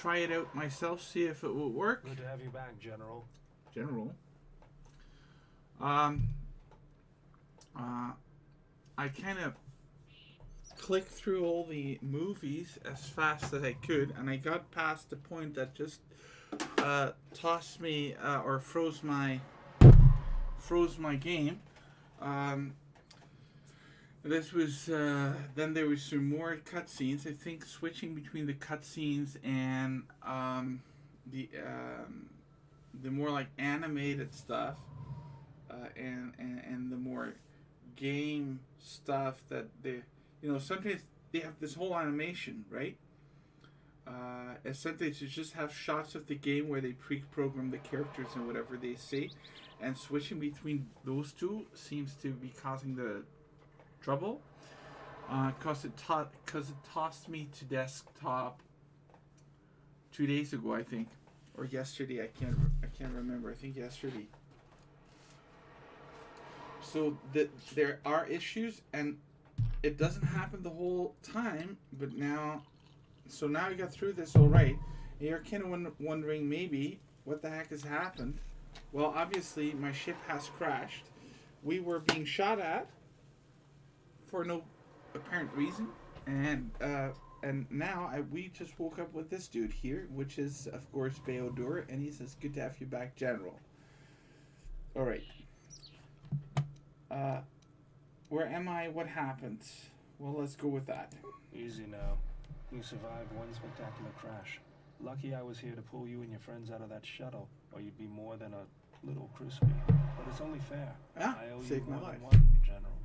try it out myself, see if it will work. Good to have you back, General. General. Um, I kind of clicked through all the movies as fast as I could, and I got past the point that just tossed me or froze my game. Um, this was then there was some more cutscenes. I think switching between the cutscenes and the more like animated stuff and the more game stuff that sometimes they have this whole animation, right? And sometimes you just have shots of the game where they pre-program the characters and whatever they say, and switching between those two seems to be causing the trouble. Cause it tossed me to desktop 2 days ago, I think, or yesterday. I can't remember. I think yesterday. So there are issues, and it doesn't happen the whole time, but now I got through this all right. And you're kind of wondering maybe what the heck has happened. Well, obviously my ship has crashed. We were being shot at for no apparent reason, and now we just woke up with this dude here, which is of course Bao-Dur, and he says, "Good to have you back, General." All right. Where am I? What happened? Well, let's go with that. Easy now. You survived one spectacular crash. Lucky I was here to pull you and your friends out of that shuttle, or you'd be more than a little crispy. But it's only fair. I owe you saved more my than life. one, General.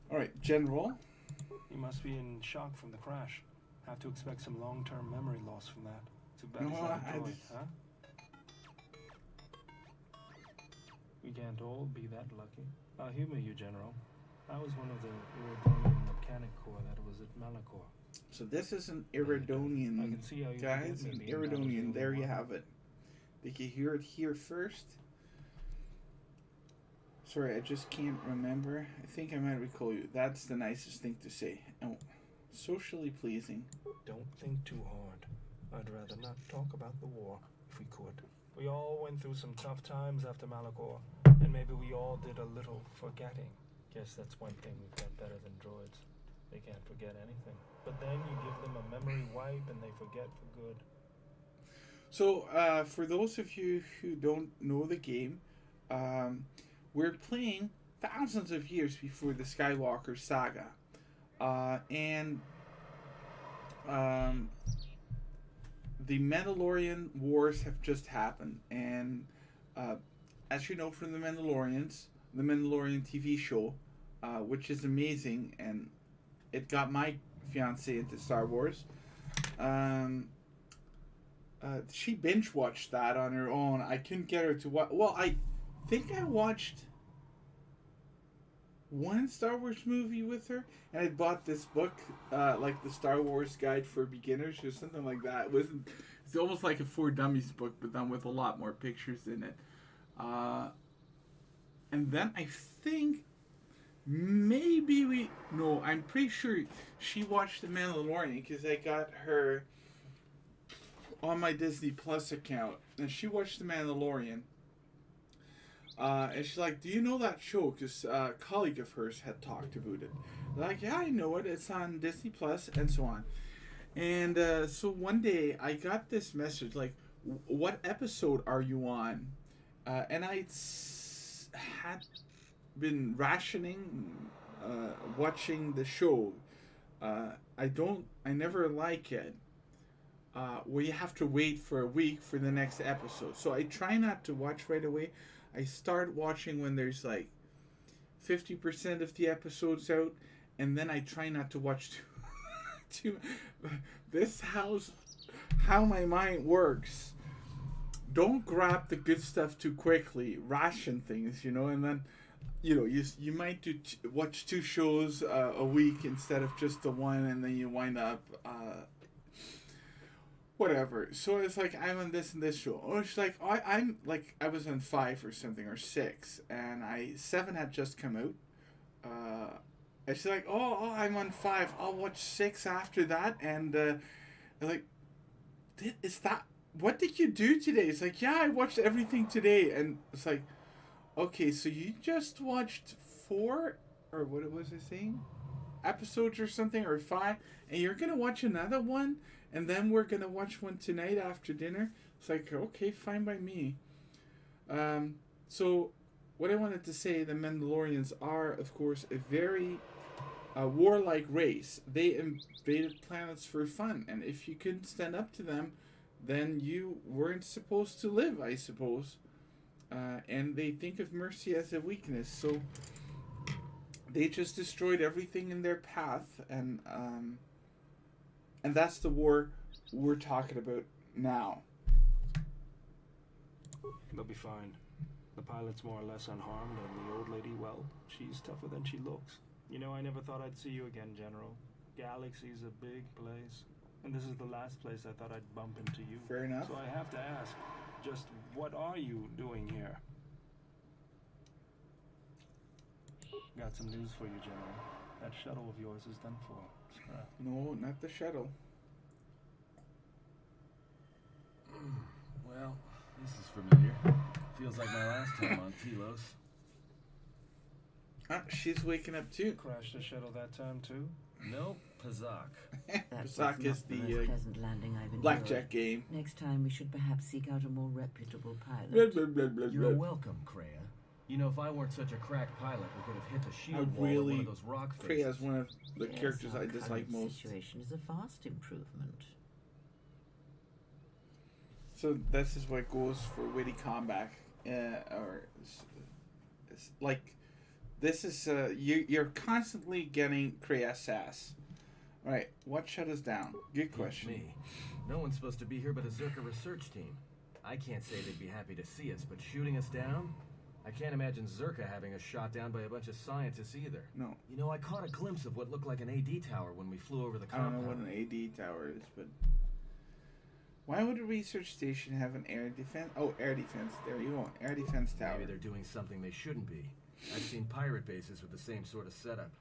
All right, General. You must be in shock from the crash. Have to expect some long-term memory loss from that. Too bad it's not a droid, huh? We can't all be that lucky. I'll humor you, General. I was one of the Iridonian mechanic corps that was at Malachor. So this is an Iridonian, I can see how you guys. An Iridonian. There you have it. Did you hear it here first? Sorry, I just can't remember. I think I might recall you. That's the nicest thing to say. Oh, socially pleasing. Don't think too hard. I'd rather not talk about the war, if we could. We all went through some tough times after Malachor, and maybe we all did a little forgetting. Guess that's one thing we've got better than droids. They can't forget anything. But then you give them a memory wipe and they forget for good. So, for those of you who don't know the game, we're playing thousands of years before the Skywalker saga. The Mandalorian Wars have just happened. And as you know from the Mandalorian TV show, which is amazing, and it got my fiance into Star Wars. She binge watched that on her own. I couldn't get her to watch. Well, I think I watched one Star Wars movie with her, and I bought this book, like the Star Wars Guide for Beginners or something like that. It's almost like a For Dummies book, but then with a lot more pictures in it. And then I think I'm pretty sure she watched The Mandalorian because I got her on my Disney Plus account, and she watched The Mandalorian. And she's like, "Do you know that show?" Because a colleague of hers had talked about it. Like, "Yeah, I know it. It's on Disney Plus," and so on. And so one day I got this message like, "What episode are you on?" And I had been rationing watching the show. I never like it. Where you have to wait for a week for the next episode. So I try not to watch right away. I start watching when there's like 50% of the episodes out, and then I try not to watch too. This how my mind works. Don't grab the good stuff too quickly. Ration things, and then you might watch two shows a week instead of just the one, and then you wind up whatever. So it's like, I'm on this and this show. Oh, she's like, I'm like, I was on 5 or something, or 6, and 7 had just come out. And she's like, oh, I'm on 5. I'll watch 6 after that, and like, Is that what did you do today? It's like, yeah, I watched everything today, and it's like, okay, so you just watched 4 or what was I saying? Episodes or something, or 5, and you're gonna watch another one, and then we're gonna watch one tonight after dinner. It's like, okay, fine by me. So what I wanted to say, the Mandalorians are, of course, a very warlike race. They invaded planets for fun, and if you couldn't stand up to them, then you weren't supposed to live, I suppose. And they think of mercy as a weakness, so they just destroyed everything in their path, and that's the war we're talking about now. They'll be fine. The pilot's more or less unharmed, and the old lady, well, she's tougher than she looks. You know, I never thought I'd see you again, General. Galaxy's a big place, and this is the last place I thought I'd bump into you. Fair enough. So I have to ask, just what are you doing here? Got some news for you, General. That shuttle of yours is done for. Scrap. No, not the shuttle. Well, this is familiar. Feels like my last time on Telos. She's waking up too. Crashed the shuttle that time, too? Nope, Pazak. Pazak is the pleasant landing I've enjoyed. blackjack game. Next time we should perhaps seek out a more reputable pilot. Blah, blah, blah, blah, You're blah. welcome, Kreia. You know, if I weren't such a crack pilot, we could have hit the I shield wall of one really, of those rock Kreia faces. is one of the Yes, characters our I dislike current most. situation is a vast improvement. So this is what goes for witty comeback, or like this is you're constantly getting Kreia sass. All right, what shut us down? Good question. Me. No one's supposed to be here but a Zerka research team. I can't say they'd be happy to see us, but shooting us down? I can't imagine Zerka having us shot down by a bunch of scientists either. No, You know, I caught a glimpse of what looked like an AD tower when we flew over the I don't compound. know what an AD tower is, but why would a research station have an air defense? Oh, air defense. There you go, air defense tower. Maybe they're doing something they shouldn't be. I've seen pirate bases with the same sort of setup.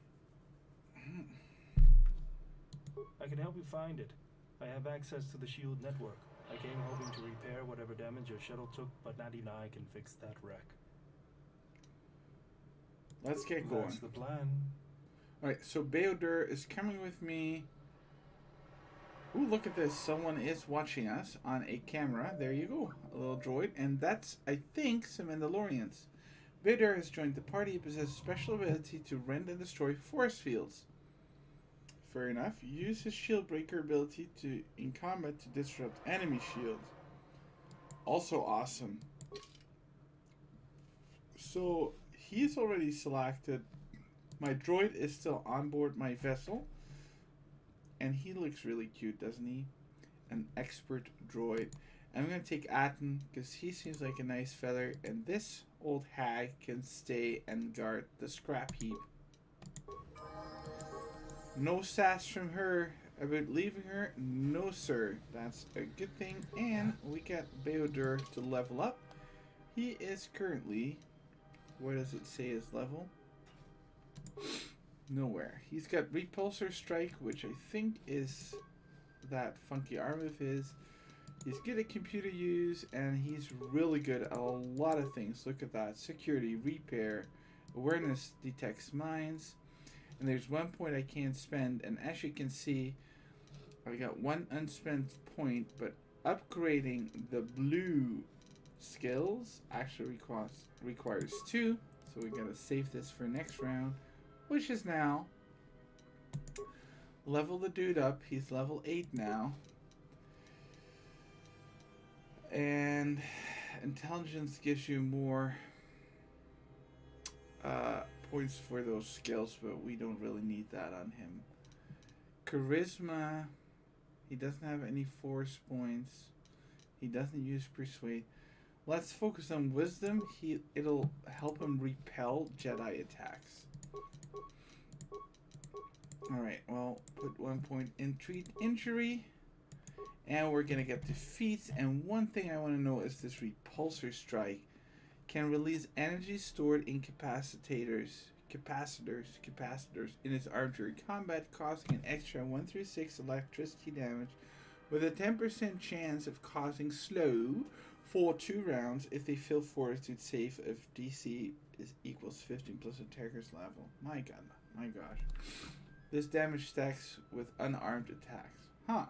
I can help you find it. I have access to the SHIELD network. I came hoping to repair whatever damage your shuttle took, but not even I can fix that wreck. Let's get going. That's the plan. All right, so Bao-Dur is coming with me. Ooh, look at this. Someone is watching us on a camera. There you go. A little droid. And that's, I think, some Mandalorians. Bao-Dur has joined the party. He possesses special ability to rend and destroy force fields. Fair enough. Use his shield breaker ability to in combat to disrupt enemy shields. Also awesome. So, he's already selected. My droid is still on board my vessel. And he looks really cute, doesn't he? An expert droid. I'm going to take Atten because he seems like a nice feather. And this old hag can stay and guard the scrap heap. No sass from her about leaving her. No, sir. That's a good thing. And we got Bao-Dur to level up. He is currently... Where does it say his level? Nowhere. He's got Repulsor Strike, which I think is that funky arm of his. He's good at computer use, and he's really good at a lot of things. Look at that. Security, repair, awareness detects mines. And there's one point I can't spend, and as you can see, I got one unspent point, but upgrading the blue skills actually requires 2. So we gotta save this for next round, which is now. Level the dude up. He's level 8 now. And intelligence gives you more points for those skills, but we don't really need that on him. Charisma, he doesn't have any force points. He doesn't use persuade. Let's focus on wisdom. It'll help him repel Jedi attacks. Alright, well, put 1 point in treat injury. And we're gonna get defeats. And one thing I want to know is this repulsor strike can release energy stored in capacitors in its arm during combat, causing an extra 1 through 6 electricity damage with a 10% chance of causing slow for 2 rounds if they fail fortitude save if DC is equals 15 plus attacker's level. My god, my gosh. This damage stacks with unarmed attacks. Huh.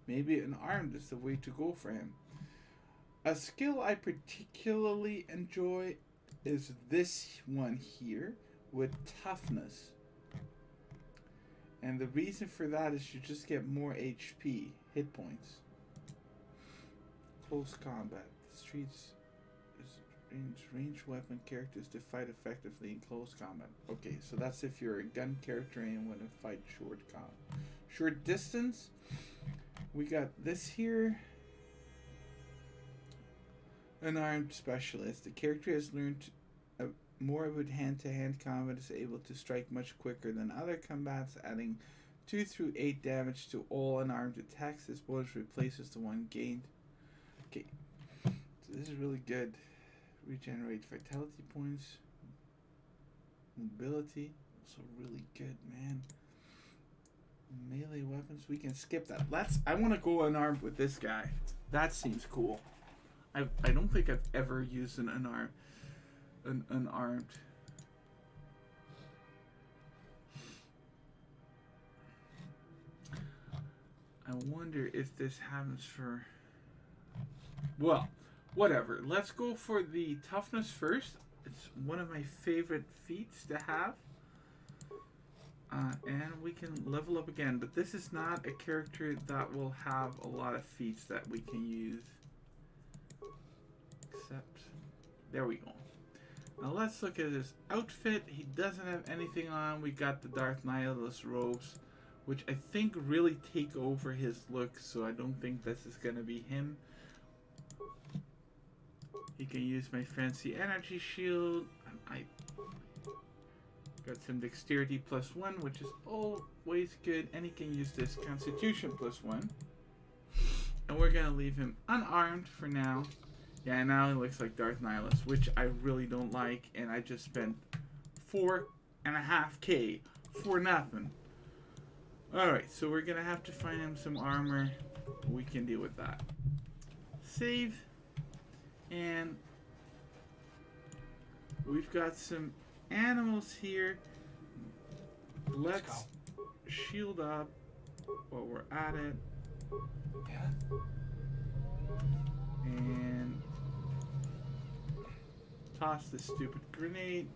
Maybe unarmed is the way to go for him. A skill I particularly enjoy is this one here with toughness. And the reason for that is you just get more HP, hit points. Close combat. The streets is range weapon characters to fight effectively in close combat. Okay, so that's if you're a gun character and want to fight short distance. We got this here. An armed specialist. The character has learned more with hand-to-hand combat, is able to strike much quicker than other combats, adding 2 through 8 damage to all unarmed attacks. This bonus replaces the one gained. Okay, so this is really good. Regenerate vitality points. Mobility, also really good, man. Melee weapons, we can skip that. I want to go unarmed with this guy. That seems cool. I don't think I've ever used an unarmed. I wonder if this happens for... Well, whatever. Let's go for the toughness first. It's one of my favorite feats to have. And we can level up again. But this is not a character that will have a lot of feats that we can use. Except... There we go. Now let's look at his outfit. He doesn't have anything on. We got the Darth Nihilus robes, which I think really take over his look, so I don't think this is going to be him. He can use my fancy energy shield. I got some dexterity +1, which is always good, and he can use this constitution +1. And we're going to leave him unarmed for now. Yeah, now he looks like Darth Nihilus, which I really don't like, and I just spent 4.5K for nothing. Alright, so we're gonna have to find him some armor. We can deal with that. Save. And we've got some animals here. Let's shield up while we're at it. Yeah. And toss this stupid grenade.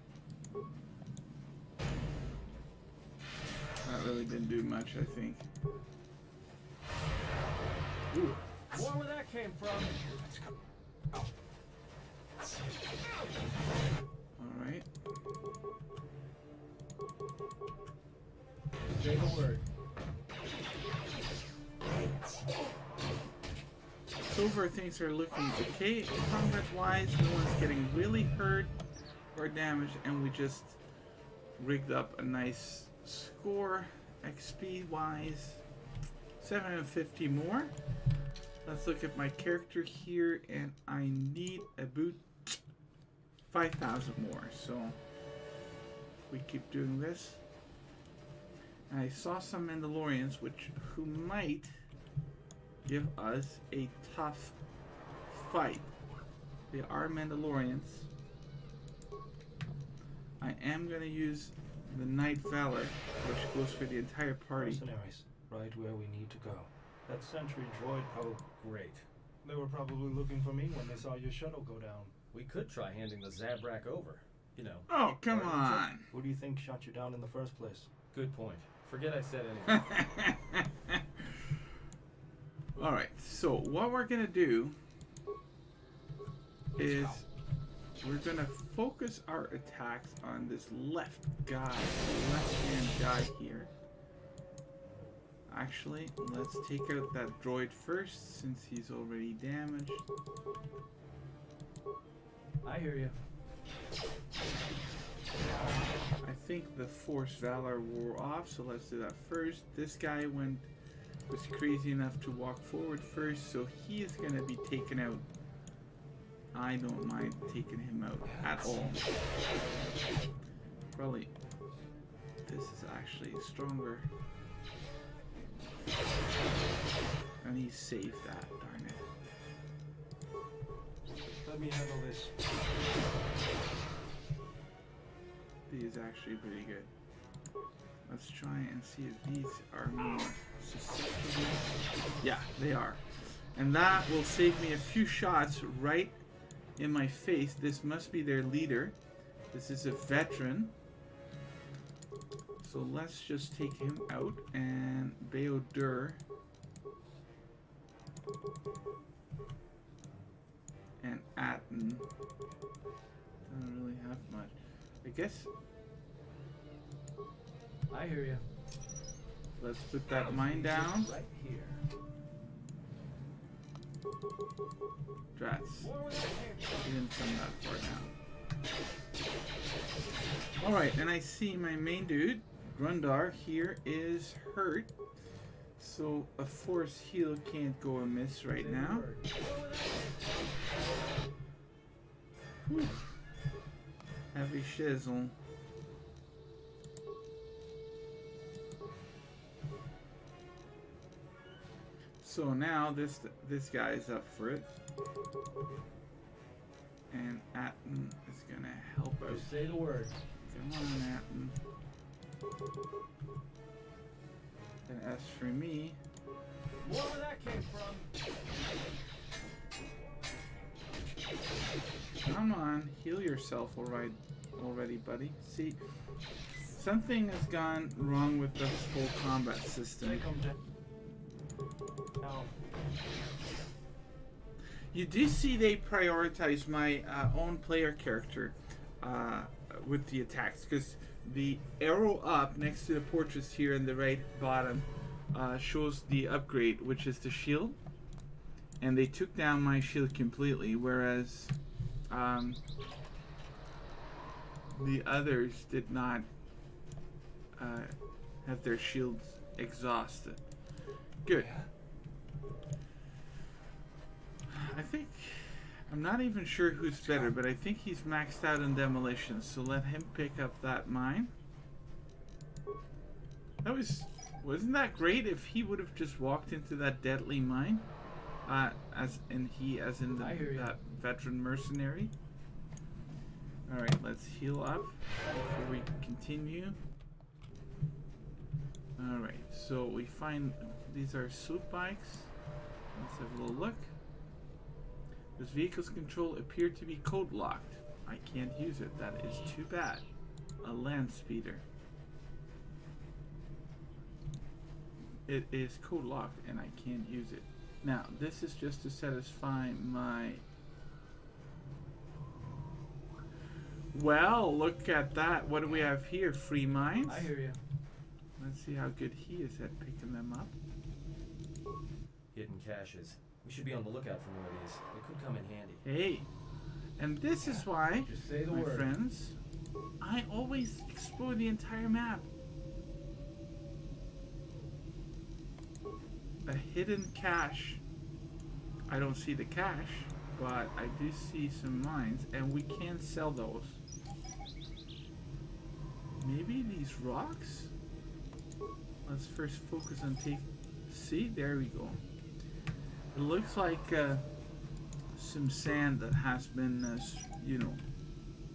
That really didn't do much, I think. Ooh. More where that came from. Let's go. Oh. Alright. Say the word. So far things are looking okay combat wise. No one's getting really hurt or damaged, and we just rigged up a nice score XP wise. 750 more. Let's look at my character here, and I need about 5,000 more, so we keep doing this. And I saw some Mandalorians who might give us a tough fight. They are Mandalorians. I am going to use the Night Valor, which goes for the entire party. Mercenaries, right where we need to go. That sentry droid Great. They were probably looking for me when they saw your shuttle go down. We could try handing the Zabrak over. You know. Oh, come on. Who do you think shot you down in the first place? Good point. Forget I said anything. Alright, so what we're going to do is we're going to focus our attacks on this left-hand guy here. Actually, let's take out that droid first, since he's already damaged. I hear you. I think the Force Valor wore off, so let's do that first. This guy was crazy enough to walk forward first, so he is going to be taken out. I don't mind taking him out at all. Probably this is actually stronger. save that, darn it. Let me handle this. These is actually pretty good. Let's try and see if these are more susceptible. Yeah, they are. And that will save me a few shots right in my face. This must be their leader. This is a veteran. So let's just take him out, and Bao-Dur and Atten don't really have much. I guess I hear you. let's put that mine down. Right here. Drats. He didn't come that far now. Alright, and I see my main dude, Grundar, here is hurt. So a force heal can't go amiss right now. Whew. Heavy shizzle. So now this guy is up for it. And Atten is gonna help out. Just say the word. Come on, Atten. And as for me, More where that came from. come on, heal yourself already, buddy. See, something has gone wrong with this whole combat system. Take 'em down. Now, You do see they prioritize my own player character with the attacks, because the arrow up next to the portraits here in the right bottom shows the upgrade, which is the shield, and they took down my shield completely, whereas the others did not have their shields exhausted. Good. I think, I'm not even sure who's better, but I think he's maxed out in demolition, so let him pick up that mine. Wasn't that great if he would have just walked into that deadly mine? As in that veteran mercenary. Alright, let's heal up before we continue. Alright, so we find these are swoop bikes. Let's have a little look. This vehicle's control appear to be code locked. I can't use it. That is too bad. A land speeder. It is code locked and I can't use it. Now, this is just to satisfy my... Well, look at that. What do we have here? Free mines? I hear you. Let's see how good he is at picking them up. Hidden caches. We should be on the lookout for more of these. They could come in handy. Hey, and this is why, Just say the my word. friends, I always explore the entire map. A hidden cache. I don't see the cache, but I do see some mines, and we can sell those. Maybe these rocks? Let's first focus on see, there we go. It looks like some sand that has been,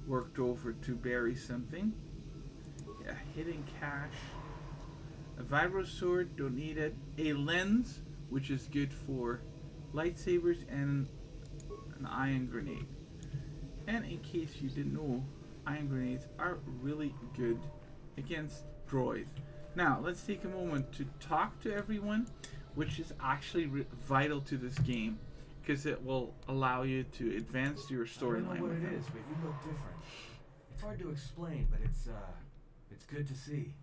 worked over to bury something. Yeah, hidden cache. A vibro sword, don't need it. A lens, which is good for lightsabers, and an ion grenade. And in case you didn't know, ion grenades are really good against droids. Now, let's take a moment to talk to everyone, which is actually vital to this game, because it will allow you to advance your I storyline. don't know what it is, but you look different. It's hard to explain, but it's good to see.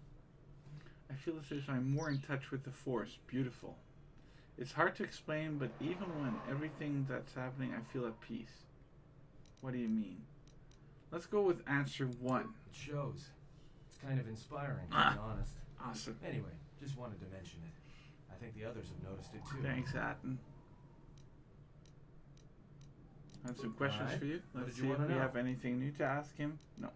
I feel as if I'm more in touch with the Force. Beautiful. It's hard to explain, but even when everything that's happening, I feel at peace. What do you mean? Let's go with answer 1. It shows. It's kind of inspiring, to be honest. Awesome. Anyway, just wanted to mention it. I think the others have noticed it too. Thanks, Atten. I have some questions Alright. for you. What Let's did you see if wanna we know? have anything new to ask him. No.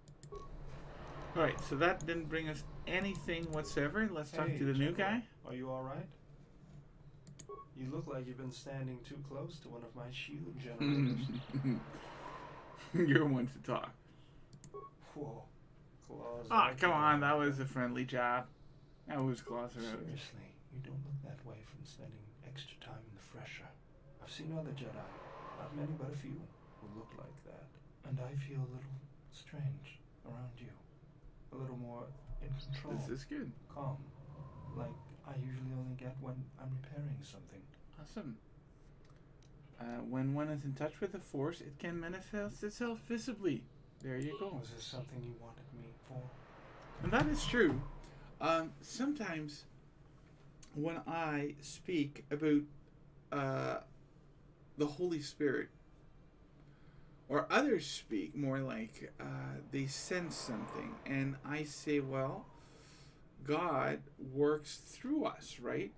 Alright, so that didn't bring us anything whatsoever. Let's talk hey, to the new General, guy. Are you all right? You look like you've been standing too close to one of my shield generators. You're one to talk. Whoa. Claws Ah, out come on, again. that was a friendly jab. That was claws out. Seriously, you don't look that way from spending extra time in the fresher. I've seen other Jedi, not many but a few, who look like that. And I feel a little strange around you. A little more in control. This is good. Calm. Like I usually only get when I'm repairing something. Awesome. When one is in touch with the Force, it can manifest itself visibly. There you go. Was this something you wanted me for? And that is true. Sometimes when I speak about the Holy Spirit, or others speak more like they sense something, and I say, well, God works through us, right?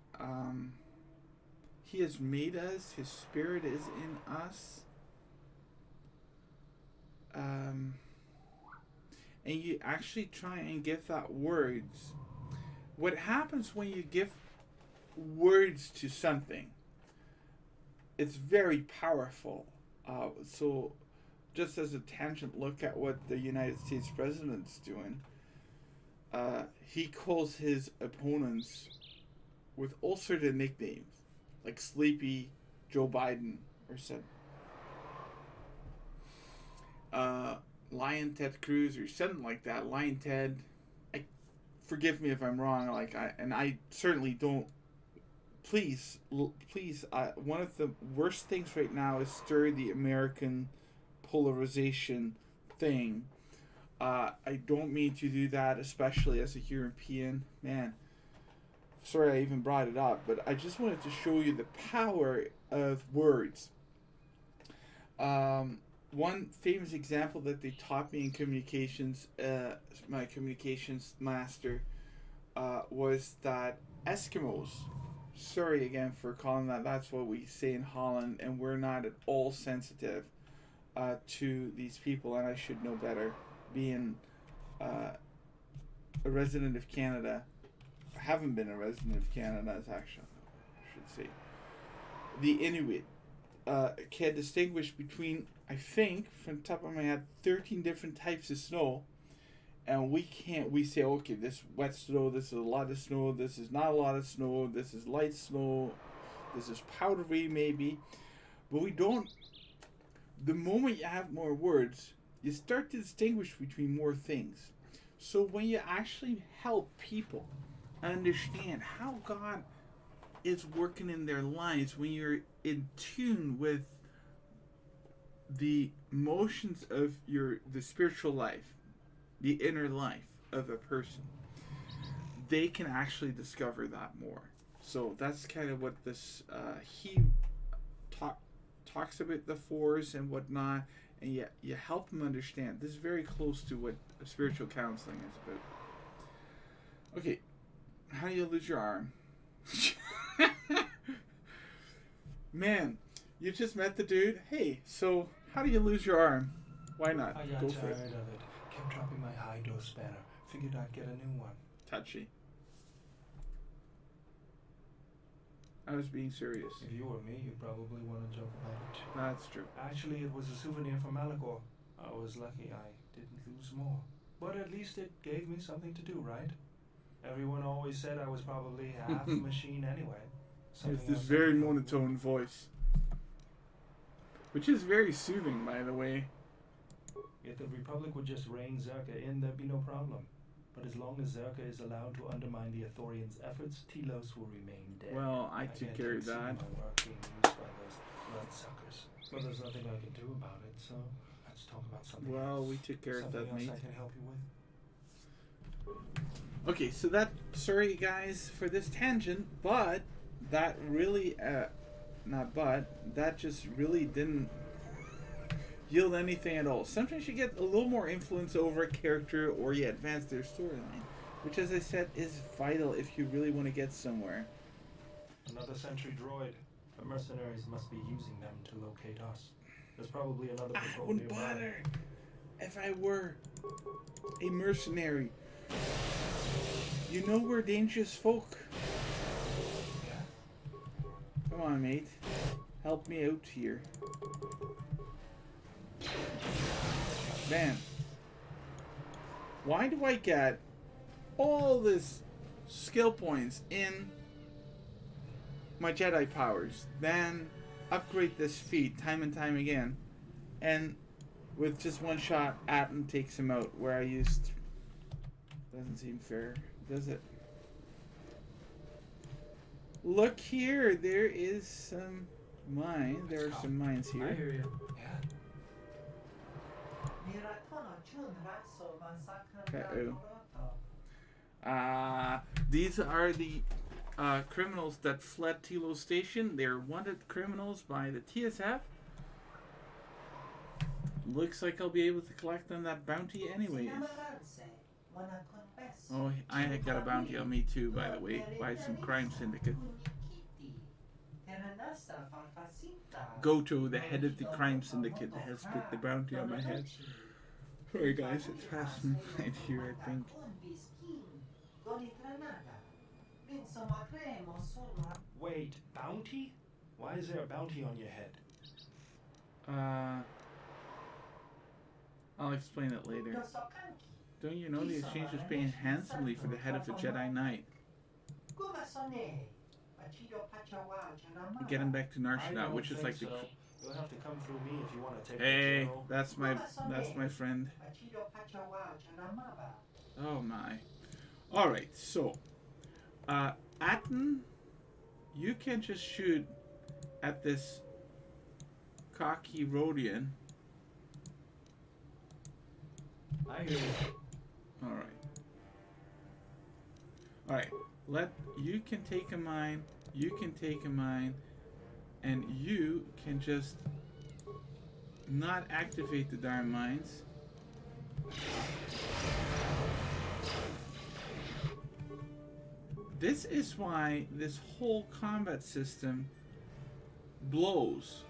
He has made us. His Spirit is in us. And you actually try and give that words. What happens when you give words to something, it's very powerful. So just as a tangent look at what the United States president's doing, he calls his opponents with all sorts of nicknames, like Sleepy Joe Biden or something. Lion Ted Cruz or something like that. Lion Ted. Forgive me if I'm wrong. I certainly don't. Please. One of the worst things right now is stir the American polarization thing. I don't mean to do that, especially as a European man. Sorry, I even brought it up, but I just wanted to show you the power of words. One famous example that they taught me in communications, my communications master, was that Eskimos, sorry again for calling that's what we say in Holland, and we're not at all sensitive to these people, and I should know better, being a resident of Canada. I haven't been a resident of Canada, as actually, I should say. The Inuit can distinguish between, I think, from the top of my head, 13 different types of snow. And we say, okay, this wet snow, this is a lot of snow, this is not a lot of snow, this is light snow, this is powdery maybe. But we don't, the moment you have more words, you start to distinguish between more things. So when you actually help people understand how God is working in their lives, when you're in tune with the motions of the spiritual life, the inner life of a person, they can actually discover that more. So that's kind of what this he talks about the Force and whatnot, and yet you help them understand. This is very close to what spiritual counseling is about. Okay, how do you lose your arm? Man, you just met the dude. Hey, so how do you lose your arm? Why not? I got Go tired for it. of it. Kept dropping my high dose banner. Figured I'd get a new one. Touchy. I was being serious. If you were me, you'd probably want to joke about it too. That's true. Actually, it was a souvenir from Malachor. I was lucky I didn't lose more. But at least it gave me something to do, right? Everyone always said I was probably half a machine anyway. It's this very monotone voice. Which is very soothing, by the way. If the Republic would just rein Zerka in, there'd be no problem. But as long as Zerka is allowed to undermine the Ithorians' efforts, Telos will remain dead. Well, I took care of that. My work being used by those bloodsuckers. But there's nothing I can do about it, so let's talk about something else. Well, we took care of that, Something mate. else I can help you with? Okay, so sorry guys for this tangent, but that really, that just really didn't yield anything at all. Sometimes you get a little more influence over a character or you advance their storyline, which, as I said, is vital if you really want to get somewhere. Another sentry droid. The mercenaries must be using them to locate us. There's probably another I patrol wouldn't nearby. bother if I were a mercenary. You know we're dangerous folk. Yeah? Come on, mate. Help me out here. Man. Why do I get all this skill points in my Jedi powers, then upgrade this feat time and time again, and with just one shot, Atten takes him out, where I used... Doesn't seem fair, does it? Look here, there is some mine. There are some mines I here. hear you. Uh-oh. These are the criminals that fled Telos Station. They're wanted criminals by the TSF. Looks like I'll be able to collect on that bounty anyways. Oh, I had got a bounty on me too, by the way, by some crime syndicate. Goto, the head of the crime syndicate, has put the bounty on my head. Sorry guys, it's past midnight here, I think. Wait, bounty? Why is there a bounty on your head? I'll explain it later. Don't you know the exchange was paying handsomely for the head of the Jedi Knight? Get him back to Narshada, which is like the... You'll have to come through me if you want to take Hey, the that's my friend. Oh my. Alright, so Atten, you can just shoot at this cocky Rodian. I hear you. Alright. You can take a mine, you can take a mine, and you can just not activate the darn mines. This is why this whole combat system blows.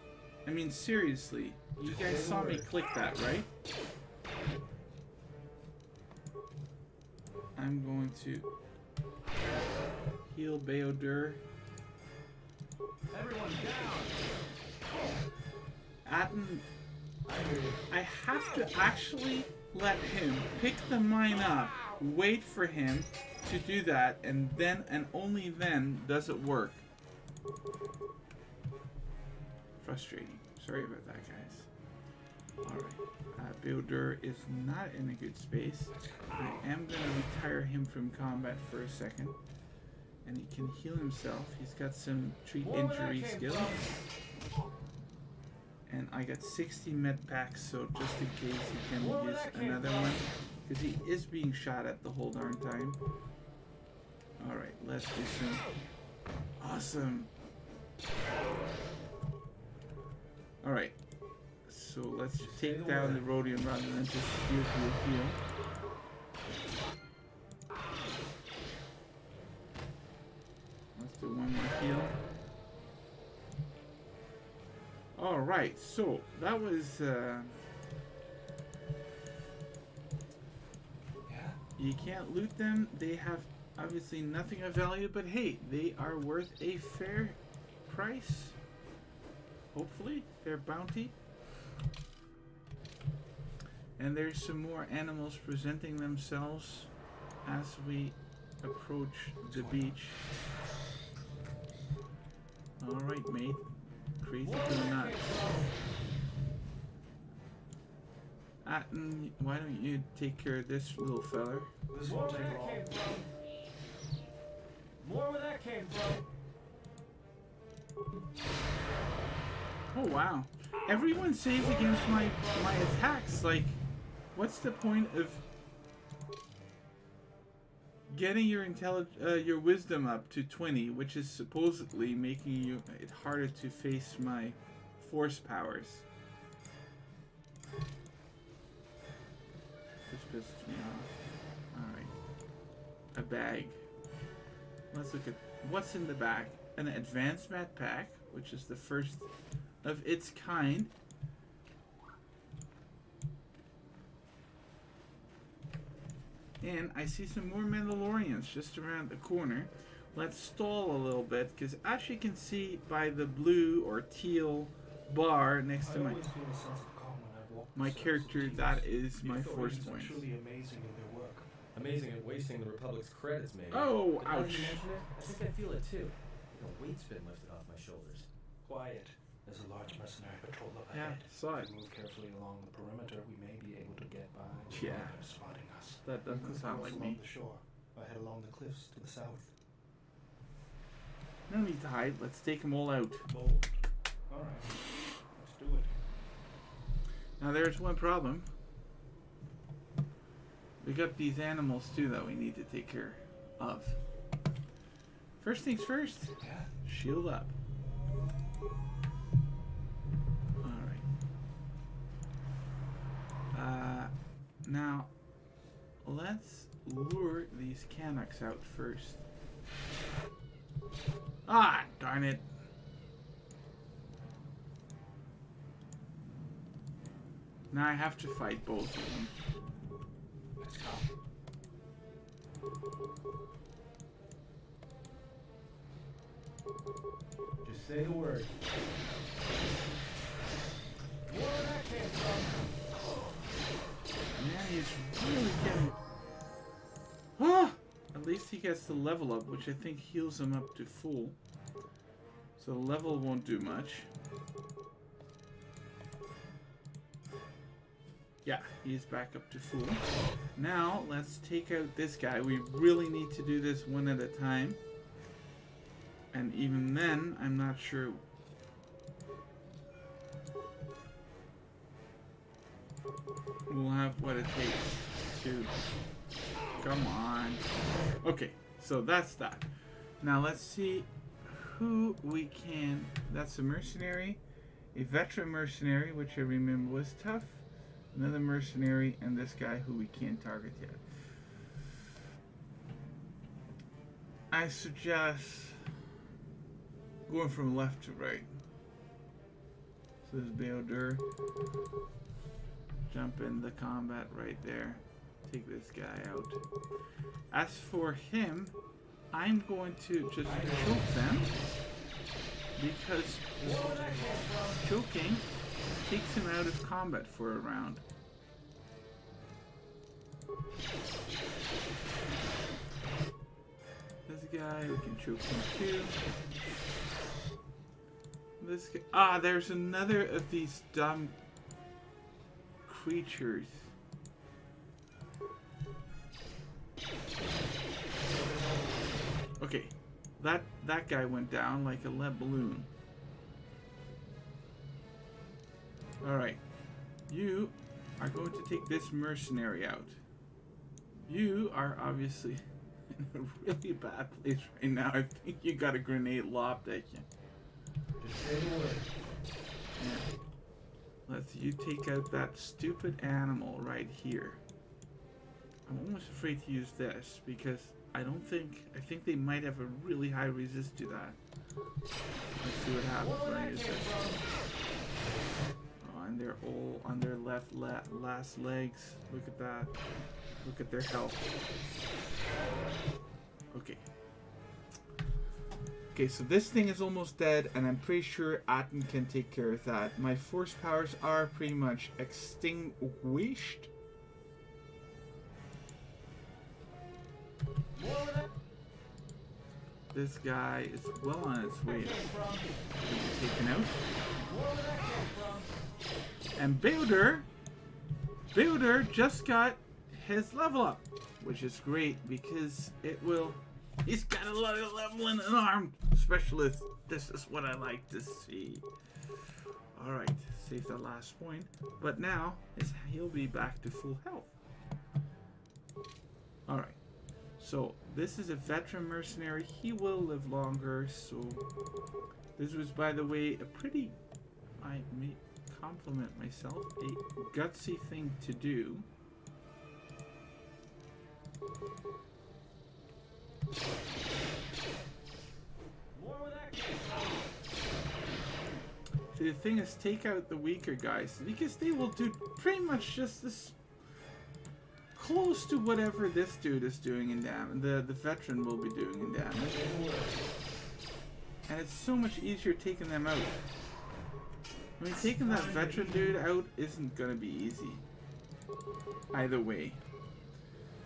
I mean, seriously. You guys saw me click that, right? I'm going to heal Bao-Dur. Everyone down! Atten, I have to actually let him pick the mine up, wait for him to do that, and then and only then does it work. Frustrating. Sorry about that, guys. Alright. Bao-Dur is not in a good space. I am going to retire him from combat for a second. And he can heal himself. He's got some treat injury skills. And I got 60 med packs, so just in case he can use another one. Because he is being shot at the whole darn time. Alright, let's do some... Awesome! Alright. So let's take down the Rodian rather than just heal. Let's do one more heal. Alright, so that was you can't loot them. They have obviously nothing of value, but hey, they are worth a fair price. Hopefully, their bounty. And there's some more animals presenting themselves as we approach the beach. Alright, mate. Crazy go nuts. Atten, why don't you take care of this little feller? This won't take long. More where that came from. Oh wow. Everyone saves against my attacks. Like, what's the point of getting your wisdom up to 20, which is supposedly making it harder to face my force powers? This pisses me off. Alright. A bag. Let's look at what's in the bag. An advanced mat pack, which is the first of its kind. And I see some more Mandalorians just around the corner, let's stall a little bit, because as you can see by the blue or teal bar next to I always feel a sense of calm when I walk my the character, surface of that Telos. is The my force authorities are point. truly amazing in their work. Amazing at wasting the Republic's credits, maybe. Oh, But now that ouch. you mention it, I think I feel it too. Like a weight's been lifted off my shoulders. Quiet. There's a large mercenary patrol up Yeah, ahead. saw it. If we move carefully along the perimeter, we may be able to get by Yeah. without them spotting us. That We doesn't could sound cross like along me. the shore, or head along the cliffs to the south. No need to hide. Let's take them all out. Bold. All right. Let's do it. Now there's one problem. We got these animals too that we need to take care of. First things first, Yeah. shield up. Alright. Now, let's lure these Canucks out first. Ah, darn it. Now I have to fight both of them. Let's go. Just say the word. Man, he's really getting... Ah! At least he gets the level up, which I think heals him up to full. So the level won't do much. Yeah, he's back up to full. Now, let's take out this guy. We really need to do this one at a time. And even then, I'm not sure... we'll have what it takes to... Come on. Okay, so that's that. Now let's see who we can... That's a mercenary. A veteran mercenary, which I remember was tough. Another mercenary, and this guy who we can't target yet. I suggest going from left to right. So this is Bao-Dur. Jump in the combat right there. Take this guy out. As for him, I'm going to just choke them, because choking takes him out of combat for a round. This guy, we can choke him too. This guy, ah, there's another of these dumb creatures. Okay, that guy went down like a lead balloon. Alright, you are going to take this mercenary out. You are obviously in a really bad place right now. I think you got a grenade lobbed at you. Just say the word. Yeah. Let's you take out that stupid animal right here. I'm almost afraid to use this because I think they might have a really high resist to that. Let's see what happens when I use this. Oh, and they're all on their last legs. Look at that. Look at their health. Okay. Okay, so this thing is almost dead, and I'm pretty sure Atten can take care of that. My force powers are pretty much extinguished. This guy is well on its way to be taken out. And Bao-Dur just got his level up, which is great because it will... He's got a lot of level in an arm specialist. This is what I like to see. Alright, save that last point. But now, he'll be back to full health. Alright. So, this is a veteran mercenary. He will live longer. So, this was, by the way, a pretty... I may compliment myself. A gutsy thing to do. See, the thing is, take out the weaker guys because they will do pretty much just this. close to whatever this dude is doing in damage. The veteran will be doing in damage. And it's so much easier taking them out. I mean, taking that veteran dude out isn't gonna be easy. Either way.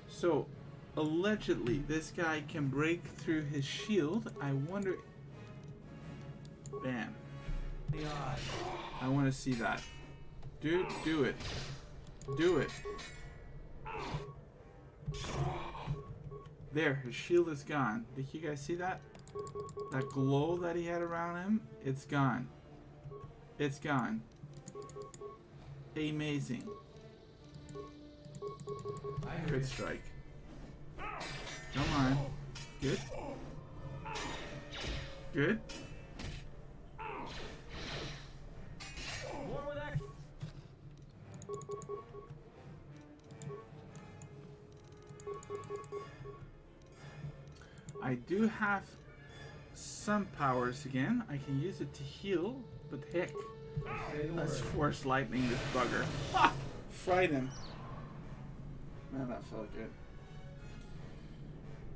So, allegedly, this guy can break through his shield. I wonder... Bam. I want to see that. Dude, do it. Do it. There, his shield is gone. Did you guys see that? That glow that he had around him, it's gone. It's gone. Amazing. Good strike. Come on. Good. Good. I do have some powers again. I can use it to heal, but heck, let's force lightning this bugger. Ha! Fried him. Man, that felt good.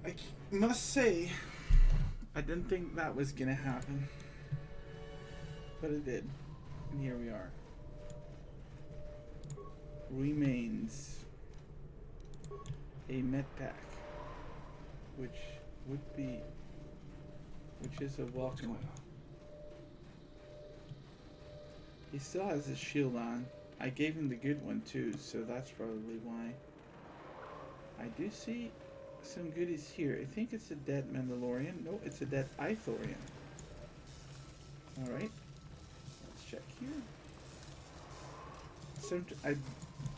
I must say, I didn't think that was gonna happen, but it did, and here we are. Remains a med pack, which is a welcome. He still has his shield on. I gave him the good one too, so that's probably why. I do see some goodies here. I think it's a dead Mandalorian. No, it's a dead Ithorian. Alright. Let's check here. I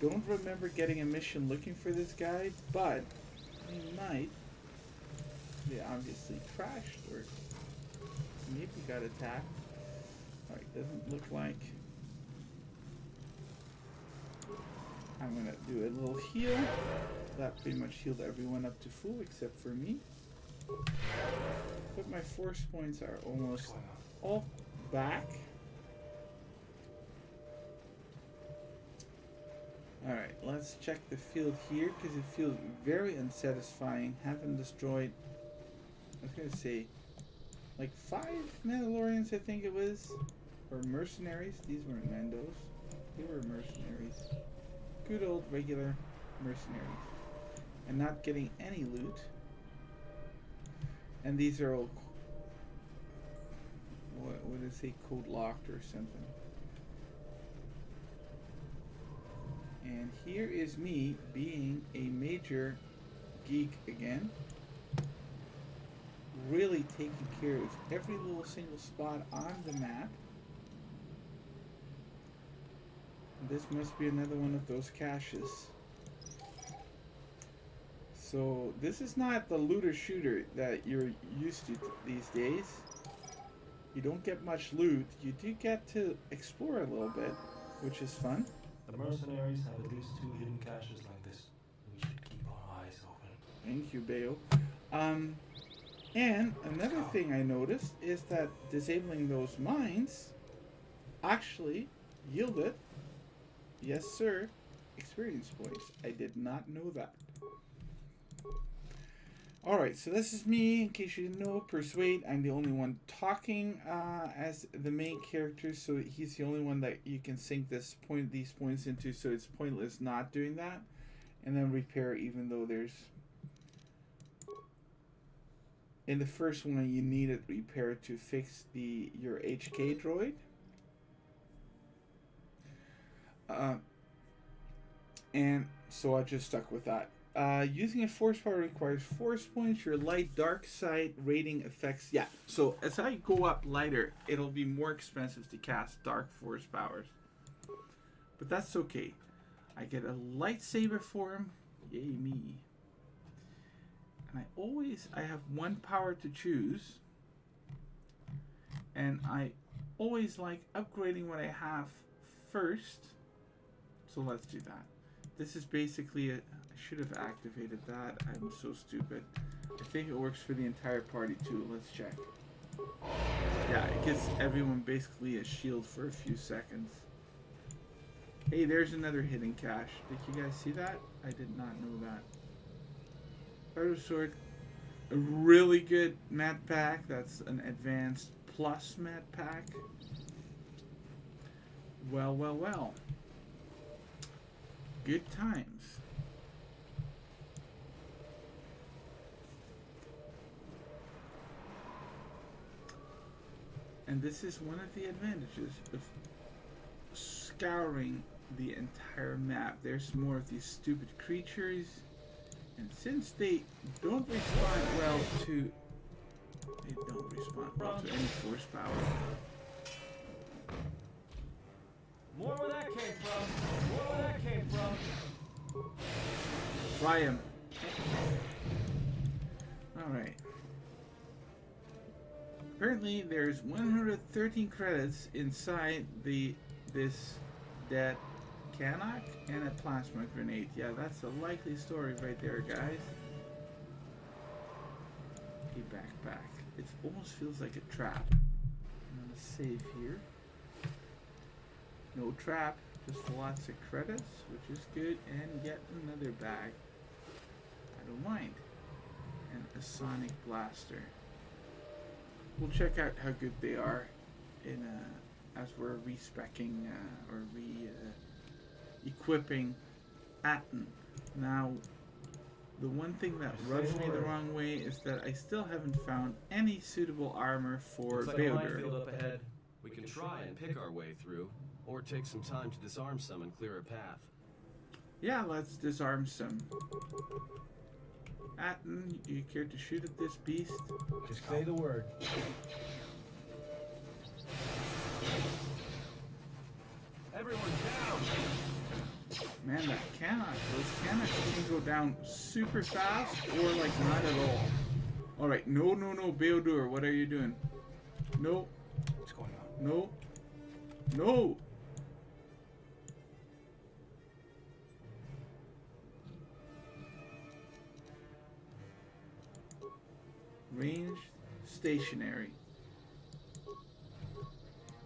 don't remember getting a mission looking for this guy, but we might. They obviously crashed or maybe got attacked. Alright, doesn't look like. I'm gonna do a little heal. That pretty much healed everyone up to full except for me. But my force points are almost all back. Alright, let's check the field here because it feels very unsatisfying. Haven't destroyed, I was gonna say, like 5 Mandalorians, I think it was. Or mercenaries. These weren't Mandos. They were mercenaries. Good old regular mercenaries. And not getting any loot. And these are all, what would it say, code locked or something. And here is me being a major geek again. Really taking care of every little single spot on the map. This must be another one of those caches. So this is not the looter shooter that you're used to these days. You don't get much loot. You do get to explore a little bit, which is fun. The mercenaries have at least 2 hidden caches like this. We should keep our eyes open. Thank you, Bao. And another thing I noticed is that disabling those mines actually yielded, yes sir, experience points. I did not know that. Alright, so this is me, in case you didn't know, Persuade. I'm the only one talking as the main character, so he's the only one that you can sink these points into, so it's pointless not doing that. And then repair, even though there's... In the first one, you needed repair to fix your HK droid. And so I just stuck with that. Using a force power requires force points. Your light dark side rating affects. Yeah, so as I go up lighter, it'll be more expensive to cast dark force powers. But that's okay. I get a lightsaber form. Yay me. And I have one power to choose. And I always like upgrading what I have first. So let's do that. This is basically I should have activated that. I'm so stupid. I think it works for the entire party too. Let's check. Yeah, it gives everyone basically a shield for a few seconds. Hey, there's another hidden cache. Did you guys see that? I did not know that. Powder sword. A really good mat pack. That's an advanced plus mat pack. Well, well, well. Good times. And this is one of the advantages of scouring the entire map. There's more of these stupid creatures, and since they don't respond well to any force power. More where that came from. More where that came from. Fry him. Alright. Apparently there's 113 credits inside this dead Canuck and a plasma grenade. Yeah, that's a likely story right there, guys. A backpack. It almost feels like a trap. I'm gonna save here. No trap, just lots of credits, which is good, and yet another bag. I don't mind. And a sonic blaster. We'll check out how good they are in as we're respecking or equipping Atten. Now, the one thing that rubs me the wrong way is that I still haven't found any suitable armor for Looks like a Bao-Dur. minefield up ahead. We can try and pick our way through, or take some time to disarm some and clear a path. Yeah, let's disarm some. Atten, you care to shoot at this beast? Just say the word. Everyone down! Man, those cannons can go down super fast or like not at all. Alright, no, Bao-Dur, what are you doing? No, What's going on? no, no! Ranged, stationary.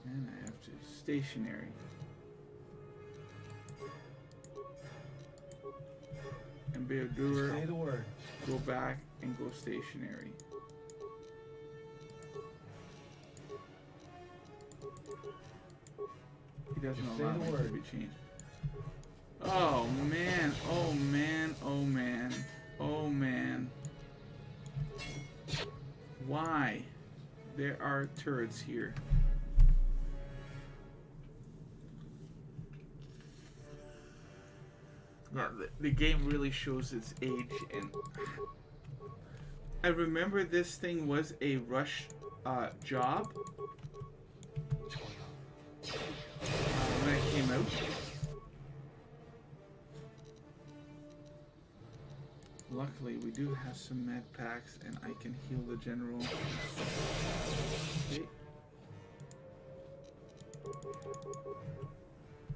And I have to stationary. And Bao-Dur, Say the word. go back and go stationary. He doesn't Just say allow the me to word. be changed. Oh man, oh man, oh man, oh man. Why? There are turrets here. Yeah, the game really shows its age, and I remember this thing was a rush job when it came out. Luckily, we do have some med packs, and I can heal the general. Okay.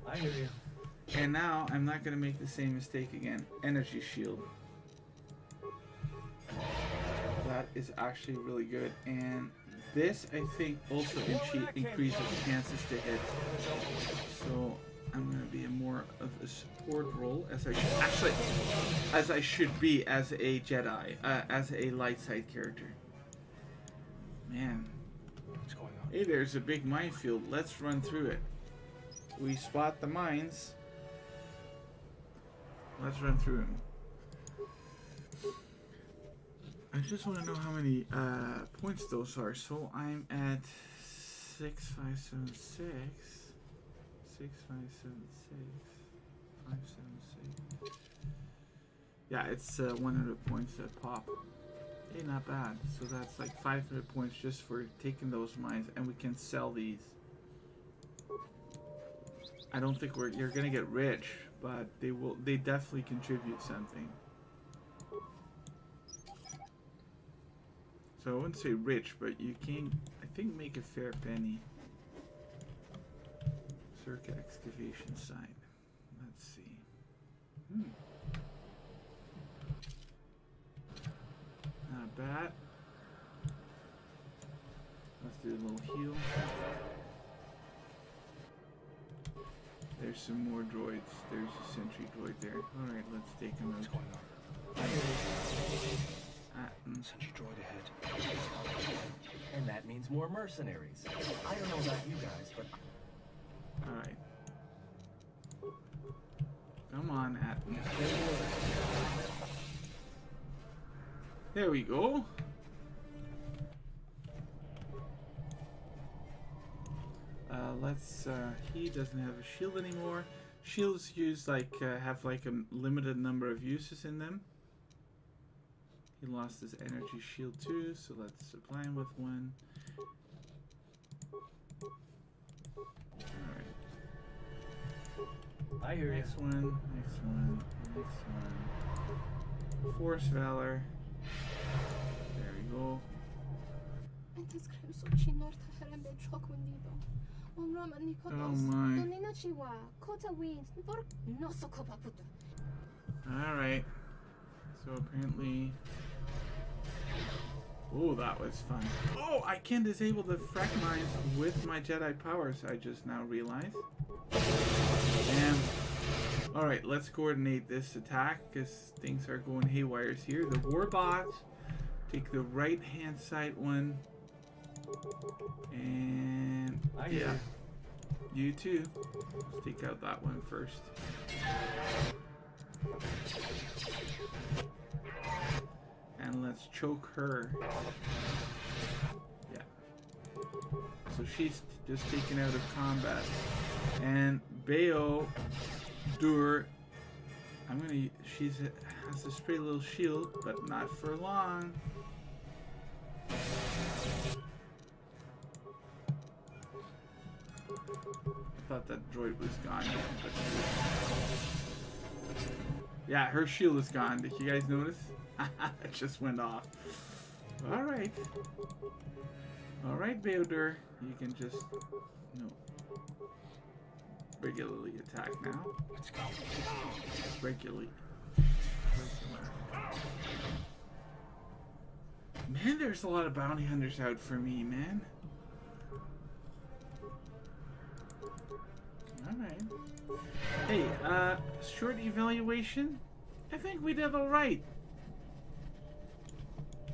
I hear you. And now, I'm not going to make the same mistake again. Energy shield. That is actually really good. And this, I think, also increases chances to hit. So, I'm going to be more of a support role, as I should be as a Jedi, as a light side character. Man. What's going on? Hey, there's a big minefield. Let's run through it. We spot the mines. Let's run through them. I just want to know how many points those are. So I'm at 6576. 6576. 576. Yeah, it's 100 points a pop. Hey, not bad. So that's like 500 points just for taking those mines, and we can sell these. I don't think you're gonna get rich, but they definitely contribute something. So I wouldn't say rich, but you can, I think, make a fair penny. Circa excavation site. Let's see. Not bad. Let's do a little heal. There's there's some more droids. There's a sentry droid there. Alright, let's take him What's out. going on? Sentry droid ahead. And that means more mercenaries. I don't know about you guys, but Alright. Come on, Atton. There we go. He doesn't have a shield anymore. Shields use have like a limited number of uses in them. He lost his energy shield too, so let's supply him with one. Alright. I hear you. Next one, next one, next one. Force Valor. There we go. انت تخيل نور تحرم بتشوك ونيدو عمرم اني Oh كدوس my. دونينا شيوا كوتا وينز نبور نوسو كوبا بودا. Alright. So apparently... Oh, that was fun. Oh, I can disable the frac mines with my Jedi powers, I just now realized. And... Alright, let's coordinate this attack, because things are going haywire here. The Warbots. Take the right-hand side one. And... I hear yeah. You too. Let's take out that one first. And let's choke her. Yeah. So she's just taken out of combat. And Bao-Dur, has this pretty little shield, but not for long. I thought that droid was gone. But yeah, her shield is gone. Did you guys notice? It just went off. Alright. Alright, Bao-Dur. You can just regularly attack now. Let's go. Regularly. Man, there's a lot of bounty hunters out for me, man. Alright. Hey, short evaluation? I think we did alright.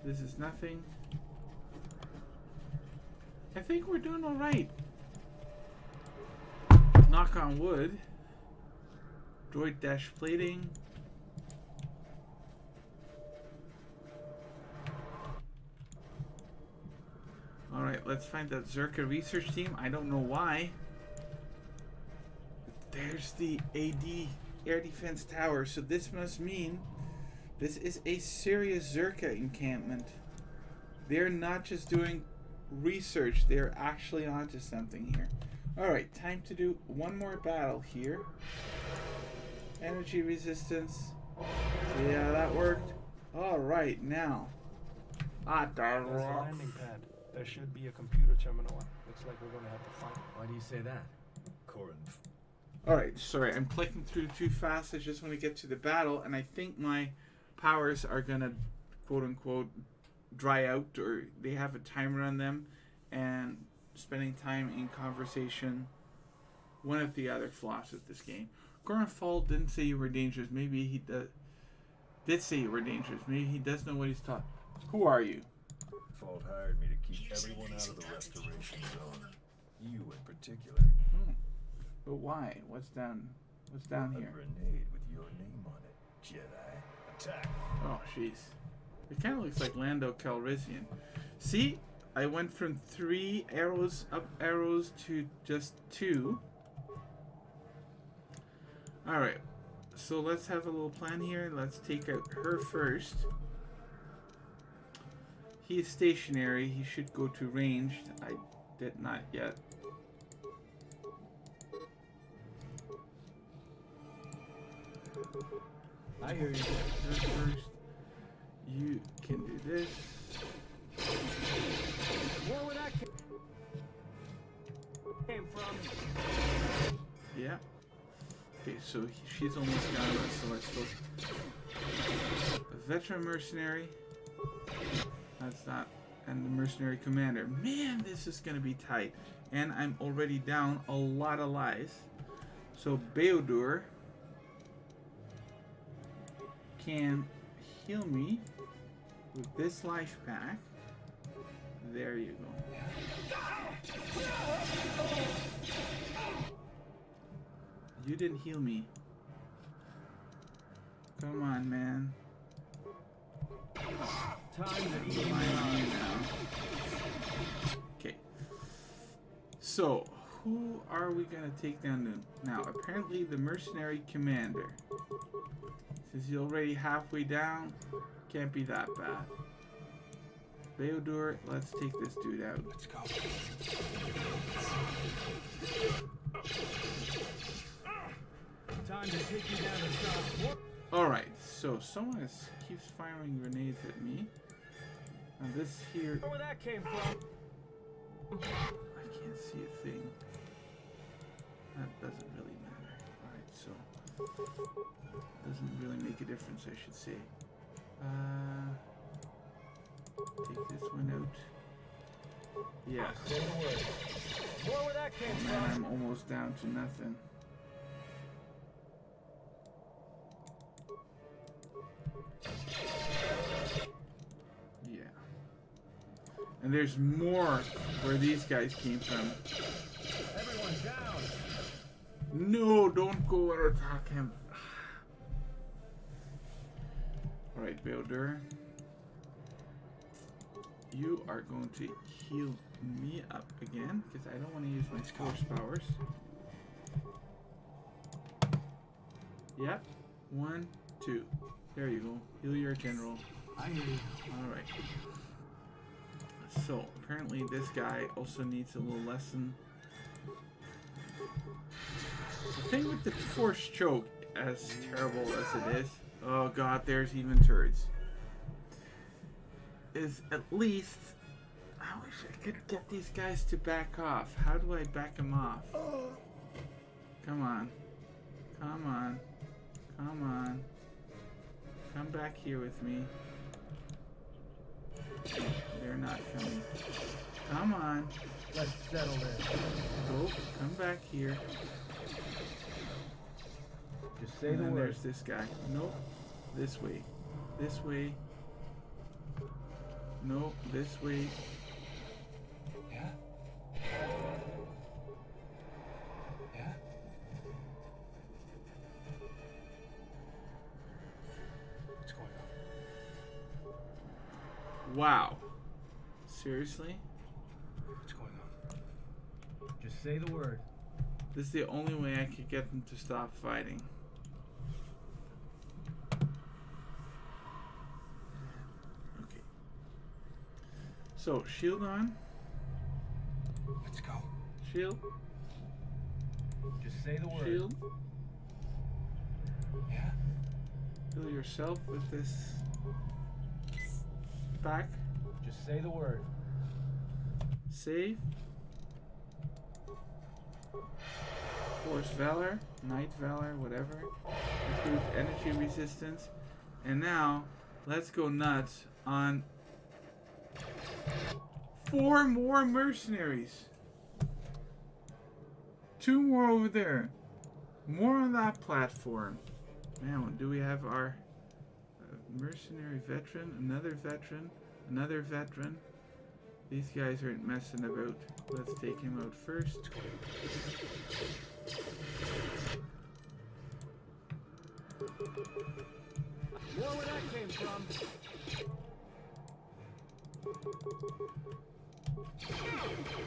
This is nothing. I think we're doing alright. Knock on wood. Droid dash plating. Alright, let's find that Zerka research team. I don't know why. There's the AD air defense tower. So this must mean this is a serious Zerka encampment. They're not just doing research. They're actually onto something here. Alright, time to do one more battle here. Energy resistance. Yeah, that worked. Alright, now. There's the landing pad. There should be a computer terminal. Looks like we're gonna have to fight. Why do you say that? Corinth. Alright, sorry, I'm clicking through too fast. I just want to get to the battle, and I think my powers are gonna, quote unquote, dry out, or they have a timer on them, and spending time in conversation. One of the other flaws with this game. Gorenfall didn't say you were dangerous. Maybe he did say you were dangerous. Maybe he does know what he's taught. Who are you? Fault hired me to keep everyone out of the restoration zone. You in particular. But why? What's down A here? grenade with your name on it, Jedi. Attack. Oh, jeez. It kind of looks like Lando Calrissian. See? I went from 3 arrows, up arrows, to just 2. Alright. So let's have a little plan here. Let's take out her first. He is stationary. He should go to ranged. I did not yet. I hear you. Her first. You can do this. Where would that came from? Yeah. Okay, so she's almost got us, so let's go. A veteran mercenary. That's not. And the mercenary commander. Man, this is gonna be tight. And I'm already down a lot of lives. So Bao-Dur can heal me with this life pack. There you go. You didn't heal me. Come on, man. Time to eat Okay. So, who are we gonna take down now? Apparently the mercenary commander. Since he's already halfway down, can't be that bad. Bao-Dur, let's take this dude out. Let's go. Time to take you down to stop. Alright, so someone keeps firing grenades at me. Now this here, Where that came from? I can't see a thing. That doesn't really matter. Alright, so doesn't really make a difference, I should say. Take this one out. Yeah. Say the word. More where that came Man, from. I'm almost down to nothing. Yeah. And there's more where these guys came from. Everyone down. No, don't go and attack him. Alright, Bao-Dur. You are going to heal me up again, because I don't want to use my force powers. Yep. 1, 2. There you go. Heal your general. I hear you. Alright. So, apparently this guy also needs a little lesson. The thing with the force choke, as terrible as it is, oh god, there's even turrets, is at least, I wish I could get these guys to back off. How do I back them off? Come on. Come on. Come on. Come back here with me. They're not coming. Come on. Let's settle this. Go. Come back here. Just say And the then word. there's this guy. Nope. This way. This way. Nope. This way. Yeah? Yeah? What's going on? Wow. Seriously? What's going on? Just say the word. This is the only way I could get them to stop fighting. Okay. So, shield on. Let's go. Shield. Just say the word. Shield. Yeah? Heal yourself with this back. Just say the word. Save. Force Valor, Night Valor, whatever. Improved energy resistance. And now, let's go nuts on 4 more mercenaries. 2 more over there. More on that platform. Man, do we have our mercenary veteran, another veteran, another veteran? These guys aren't messing about. Let's take him out first. More where that came from.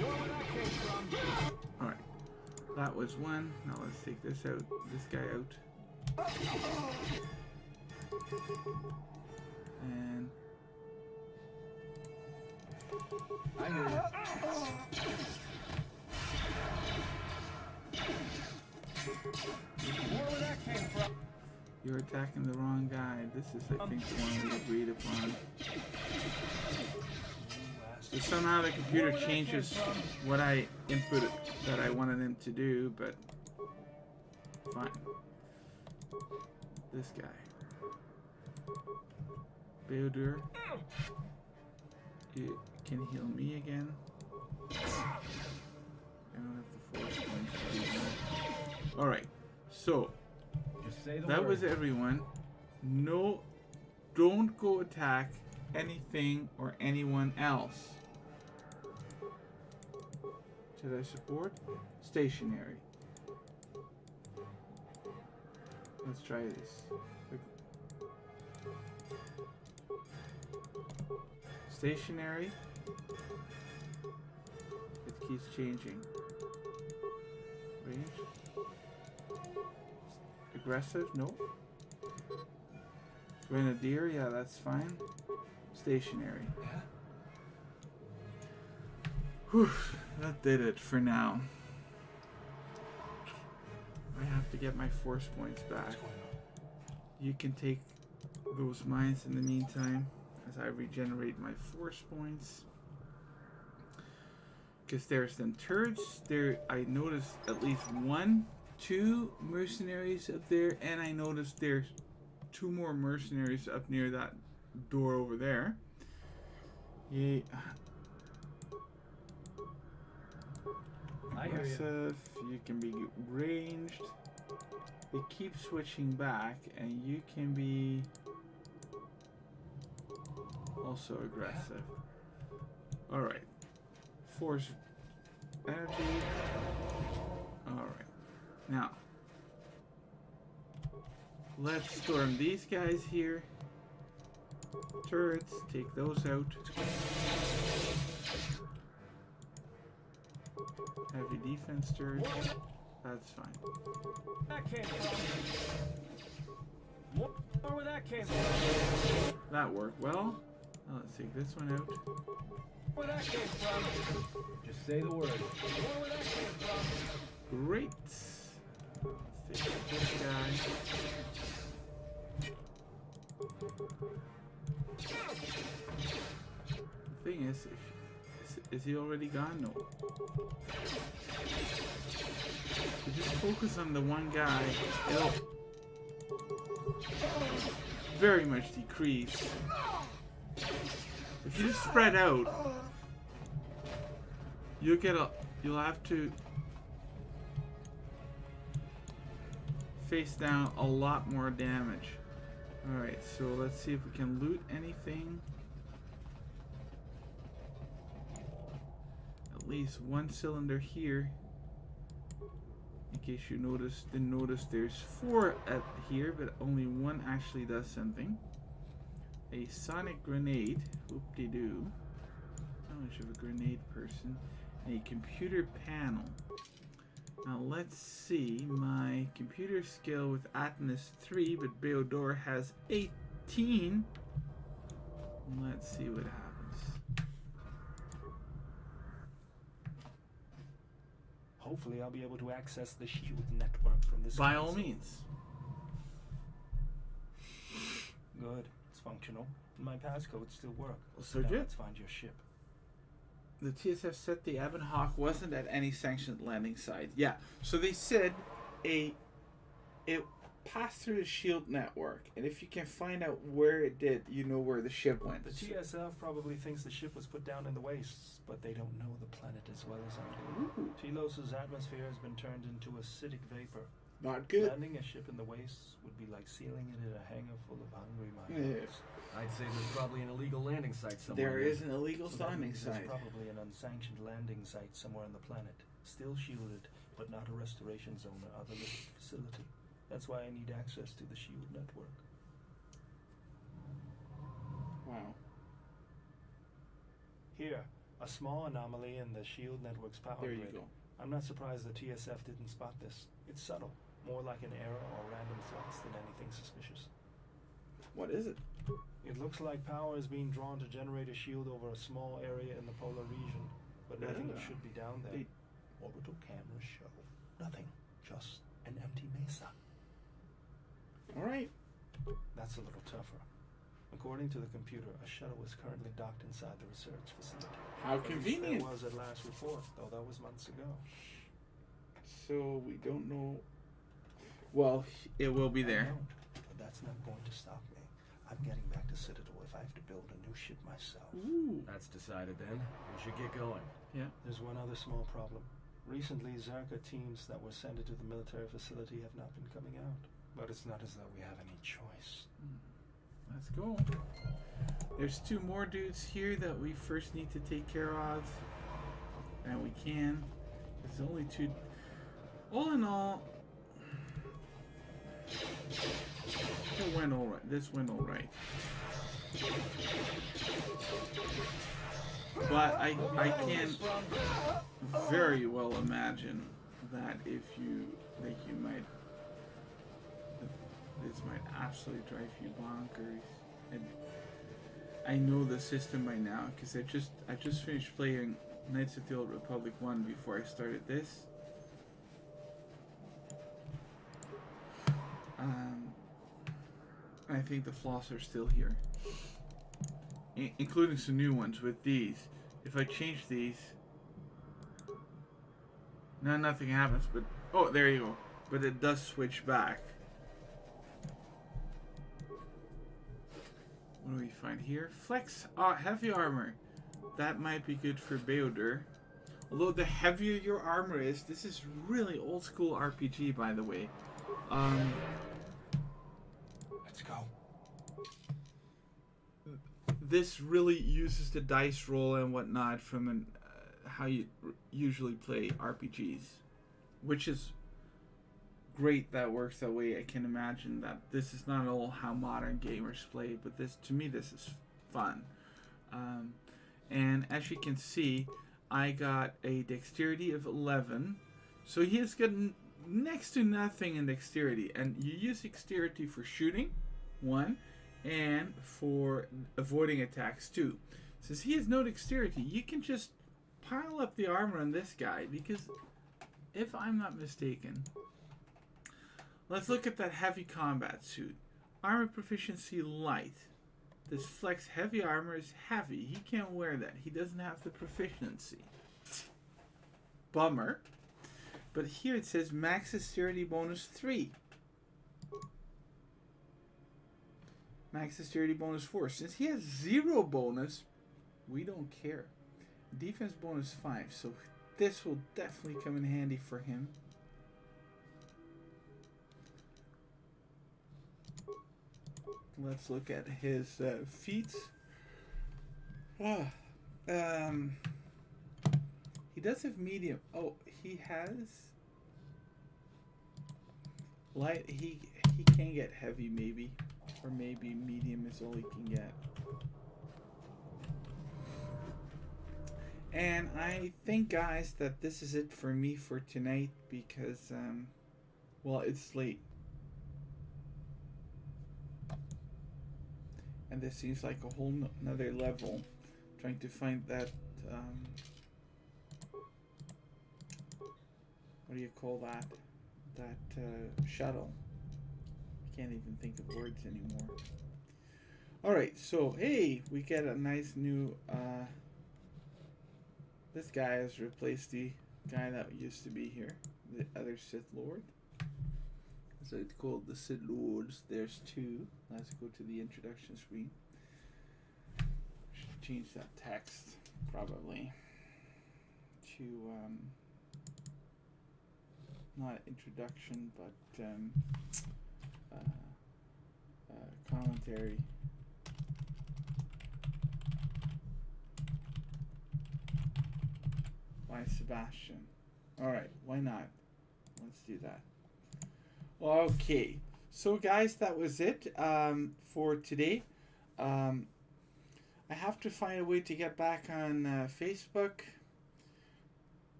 More where that came from. Alright. That was one. Now let's take this out. This guy out. And I hear you. More where that came from. you're attacking the wrong guy. This is, I think, the one we agreed upon. So somehow the computer changes what I input that I wanted him to do, but fine. This guy. Bao-Dur. You can heal me again. I don't have the force points to do that. Alright, so Just say the that word. was everyone. No, don't go attack anything or anyone else. Should I support? Stationary. Let's try this. Stationary. It keeps changing. Range. Aggressive? No. Grenadier? Yeah, that's fine. Stationary. Yeah? Whew, that did it for now. I have to get my force points back. What's going on? You can take those mines in the meantime as I regenerate my force points. Because there's them turrets. There, I noticed at least 2 mercenaries up there, and I noticed there's 2 more mercenaries up near that door over there. Yay. I hear you. Aggressive, you can be ranged. They keep switching back, and you can be also aggressive. Alright. Force energy. Alright. Now, let's storm these guys here. Turrets, take those out. Heavy defense turret. That's fine. That came from. More where that came from. That worked well. Now let's take this one out. Where that came from. Just say the word. More where that came from. Great. Let's take this guy. The thing is, is he already gone? No. You just focus on the one guy. It'll very much decrease. If you just spread out, you'll have to face down a lot more damage. Alright, so let's see if we can loot anything. At least 1 cylinder here. In case you didn't notice, there's 4 at here, but only 1 actually does something. A sonic grenade, whoop-de-doo. How much of a grenade person? A computer panel. Now let's see, my computer skill with Atlas 3, but Bao-Dur has 18. Let's see what happens. Hopefully I'll be able to access the shield network from this By all console. means. Good. It's functional. And my passcodes still work. So Now good. let's find your ship. The TSF said the Ebon Hawk wasn't at any sanctioned landing site. Yeah, so they said it passed through the shield network, and if you can find out where it did, you know where the ship went. The TSF probably thinks the ship was put down in the wastes, but they don't know the planet as well as I do. Ooh, Telos' atmosphere has been turned into acidic vapor. not good. Landing a ship in the wastes would be like sealing it in a hangar full of hungry Yeah. miners. I'd say there's probably an illegal landing site somewhere. There is an illegal So that landing means there's site. probably an unsanctioned landing site somewhere on the planet, still shielded, but not a restoration zone or other listed facility. That's why I need access to the shield network. Wow. Here, a small anomaly in the shield network's power There you grid. go. I'm not surprised the TSF didn't spot this. It's subtle, more like an error or random flux than anything suspicious. What is it? It looks like power is being drawn to generate a shield over a small area in the polar region, but nothing Ah. should be down there. They- Orbital cameras show nothing, just an empty mesa. Alright. That's a little tougher. According to the computer, a shuttle is currently docked inside the research facility. How At least convenient. There was at last report, though that was months ago. So we don't know. Well, it will be I there. don't, but that's not going to stop me. I'm getting back to Citadel if I have to build a new ship myself. Ooh. That's decided then. We should get going. Yeah. There's one other small problem. Recently, Zerka teams that were sent into the military facility have not been coming out. But it's not as though we have any choice. Let's go. There's 2 more dudes here that we first need to take care of. And we can. There's only 2. All in all, it went alright. This went alright. But I can very well imagine that if you like, you might, this might absolutely drive you bonkers. And I know the system by now because I just finished playing Knights of the Old Republic 1 before I started this. I think the flaws are still here, including some new ones with these. If I change these, now nothing happens, but oh, there you go. But it does switch back. What do we find here? Flex heavy armor. That might be good for Bao-Dur. Although the heavier your armor is, this is really old school RPG, by the way. Let's go. This really uses the dice roll and whatnot from how you usually play RPGs, which is great. That works that way. I can imagine that this is not all how modern gamers play, but this, to me, this is fun. And as you can see, I got a dexterity of 11, so he has got next to nothing in dexterity, and you use dexterity for shooting, 1, and for avoiding attacks, 2. Since he has no dexterity, you can just pile up the armor on this guy, because if I'm not mistaken, let's look at that heavy combat suit. Armor proficiency light. This flex heavy armor is heavy. He can't wear that. He doesn't have the proficiency. Bummer. But here it says max dexterity bonus 3. Max dexterity bonus 4. Since he has 0 bonus, we don't care. Defense bonus 5. So this will definitely come in handy for him. Let's look at his feats. He does have medium. Oh, he has light. He can get heavy maybe, or maybe medium is all he can get. And I think, guys, that this is it for me for tonight because, well, it's late. And this seems like a whole another level, trying to find that, what do you call that? That shuttle. I can't even think of words anymore. Alright, so, hey, we get a nice new, this guy has replaced the guy that used to be here, the other Sith Lord. So it's called the Sith Lords. There's 2. Let's go to the introduction screen. Should change that text probably to not introduction, but commentary. By Sebastian. All right, why not? Let's do that. Okay, so guys, that was it for today. I have to find a way to get back on Facebook.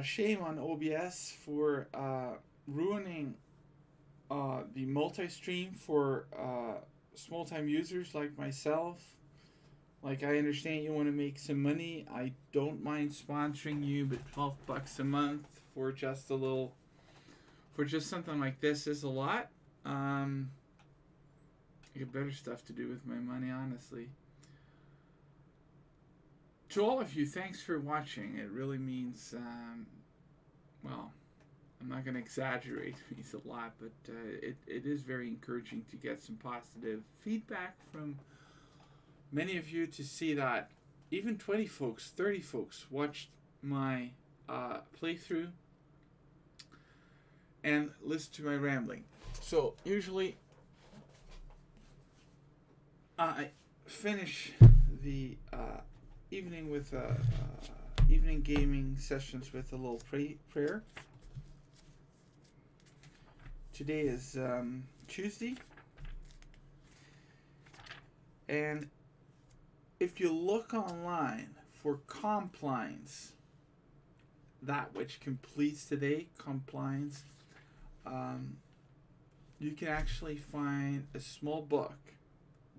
Shame on OBS for ruining the multi-stream for small-time users like myself. Like, I understand you want to make some money. I don't mind sponsoring you, but $12 a month for just a little... For just something like this is a lot. I got better stuff to do with my money, honestly. To all of you, thanks for watching. It really means, well, I'm not going to exaggerate. It means a lot, but it is very encouraging to get some positive feedback from many of you, to see that even 20 folks, 30 folks watched my playthrough and listen to my rambling. So usually I finish the evening with evening gaming sessions with a little prayer. Today is Tuesday, and if you look online for compliance, that which completes today, compliance, you can actually find a small book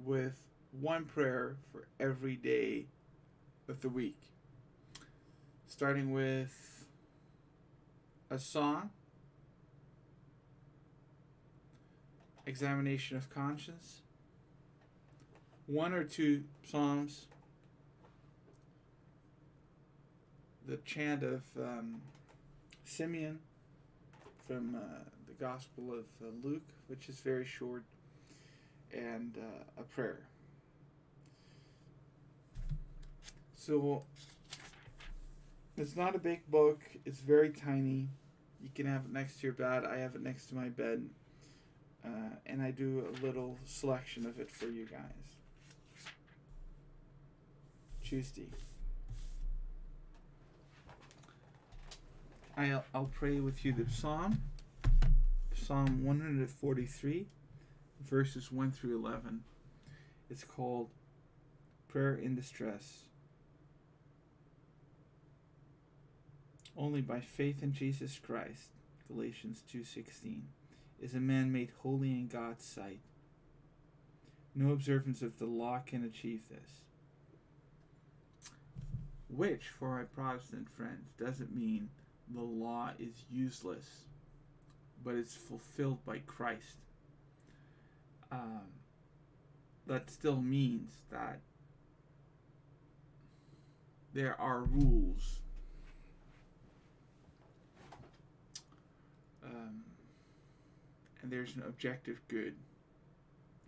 with one prayer for every day of the week, starting with a song, examination of conscience, one or two psalms, the chant of Simeon from the Gospel of Luke, which is very short, and a prayer. So it's not a big book. It's very tiny. You can have it next to your bed. I have it next to my bed. And I do a little selection of it for you guys. Tuesday. I'll pray with you the Psalm 143, verses 1 through 11. It's called Prayer in Distress. Only by faith in Jesus Christ, Galatians 2:16, is a man made holy in God's sight. No observance of the law can achieve this. Which, for our Protestant friends, doesn't mean the law is useless, but it's fulfilled by Christ. That still means that there are rules. And there's an objective good.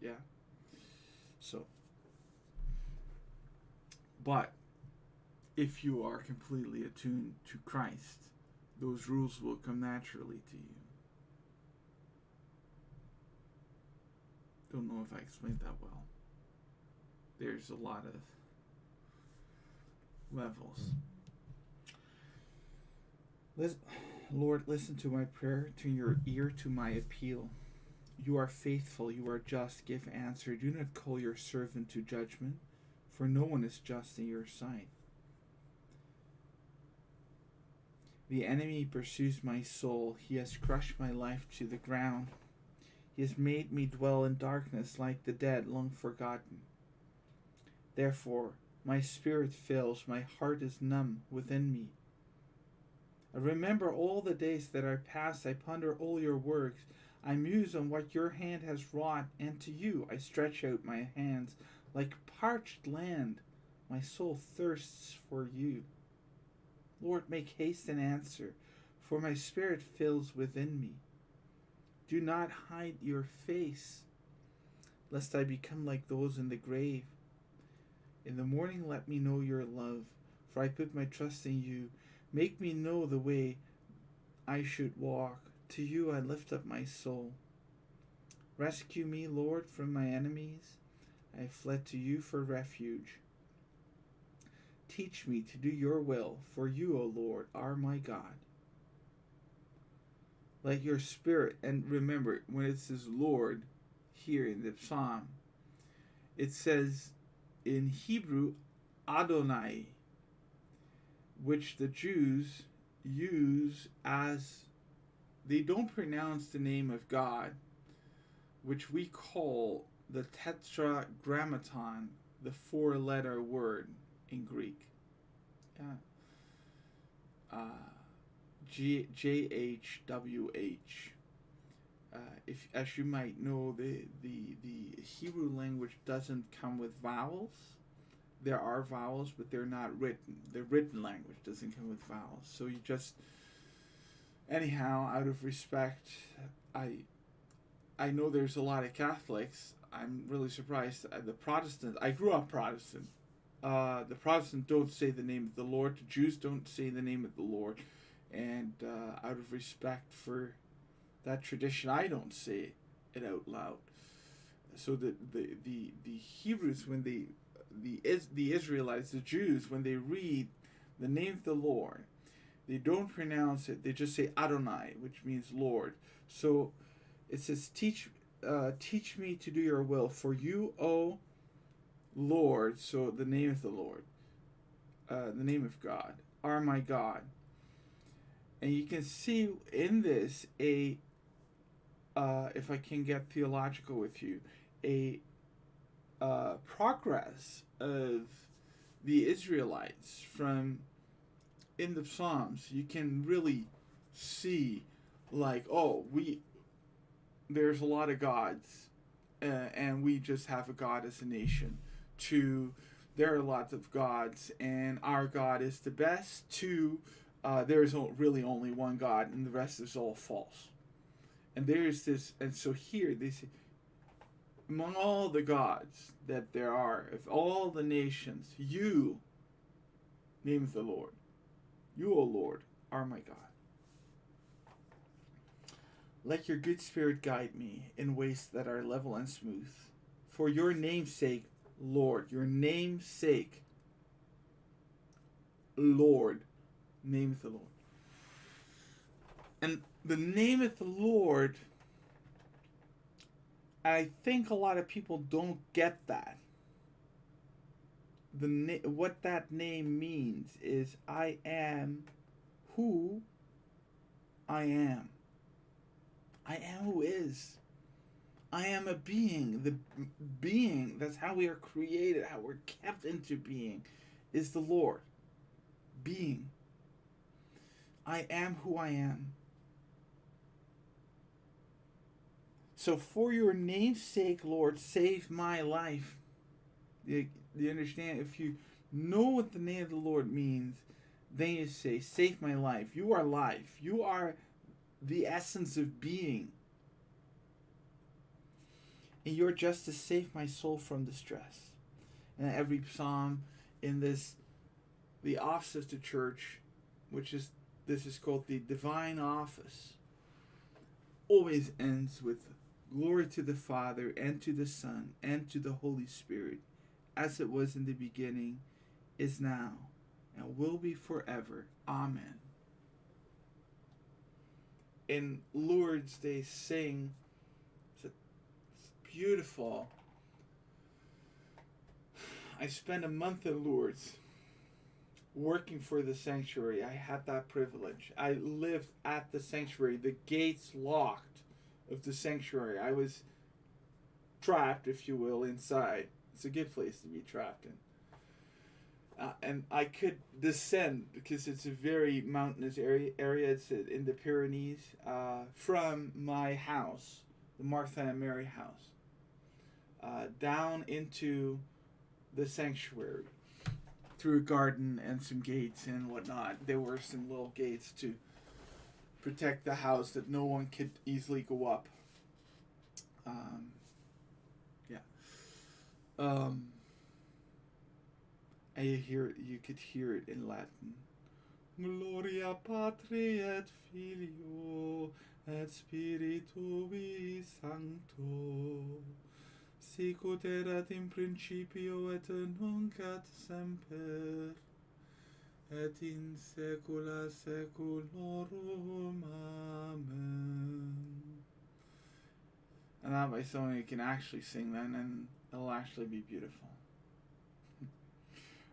Yeah. So, but if you are completely attuned to Christ, those rules will come naturally to you. Don't know if I explained that well. There's a lot of levels. Lord, listen to my prayer, turn your ear to my appeal. You are faithful, you are just, give answer. Do not call your servant to judgment, for no one is just in your sight. The enemy pursues my soul, he has crushed my life to the ground. He has made me dwell in darkness like the dead, long forgotten. Therefore, my spirit fails, my heart is numb within me. I remember all the days that are past, I ponder all your works. I muse on what your hand has wrought, and to you I stretch out my hands. Like parched land, my soul thirsts for you. Lord, make haste and answer, for my spirit fills within me. Do not hide your face, lest I become like those in the grave. In the morning let me know your love, for I put my trust in you. Make me know the way I should walk. To you I lift up my soul. Rescue me, Lord, from my enemies. I have fled to you for refuge. Teach me to do your will, for you, O Lord, are my God. Let your spirit, and remember, when it says Lord here in the psalm, it says in Hebrew, Adonai, which the Jews use as, they don't pronounce the name of God, which we call the tetragrammaton, the four-letter word in Greek. Yeah. JHWH. If, as you might know, the Hebrew language doesn't come with vowels. There are vowels, but they're not written. The written language doesn't come with vowels. So you just, anyhow, out of respect, I know there's a lot of Catholics. I'm really surprised. The Protestants, I grew up Protestant. The Protestants don't say the name of the Lord. The Jews don't say the name of the Lord. And out of respect for that tradition, I don't say it out loud. So the Hebrews, when the Israelites, the Jews, when they read the name of the Lord, they don't pronounce it. They just say Adonai, which means Lord. So it says, teach me to do your will, for you, O Lord, so the name of the Lord, the name of God, are my God. And you can see in this if I can get theological with you, a progress of the Israelites from in the Psalms. You can really see, like, there's a lot of gods, and we just have a God as a nation. To there are lots of gods, and our God is the best. To there is really only one God, and the rest is all false. And there's this, and so here they say, among all the gods that there are, of all the nations, you, name of the Lord, you, O Lord, are my God. Let your good spirit guide me in ways that are level and smooth. For your name's sake, Lord, your name's sake, Lord, name of the Lord. And the name of the Lord, I think a lot of people don't get that. What that name means is I am who I am. I am who is. I am a being. The being, that's how we are created, how we're kept into being, is the Lord. Being. I am who I am. So for your name's sake, Lord, save my life. Do you understand? If you know what the name of the Lord means, then you say, save my life. You are life. You are the essence of being. And your justice save my soul from distress. And every psalm in the office of the church, this is called the divine office, always ends with glory to the Father, and to the Son, and to the Holy Spirit, as it was in the beginning, is now, and will be forever. Amen. In Lourdes, they sing, it's beautiful. I spent a month in Lourdes working for the sanctuary. I had that privilege. I lived at the sanctuary, the gates locked of the sanctuary. I was trapped, if you will, inside. It's a good place to be trapped in. And I could descend, because it's a very mountainous area. It's in the Pyrenees, from my house, the Martha and Mary house, down into the sanctuary, through a garden and some gates and whatnot. There were some little gates to protect the house that no one could easily go up. And you could hear it in Latin. Gloria Patri et Filio et Spiritui Sancto, sicut erat in principio et nunc et semper, et in saecula saeculorum. Amen. And that way someone can actually sing then, and it'll actually be beautiful.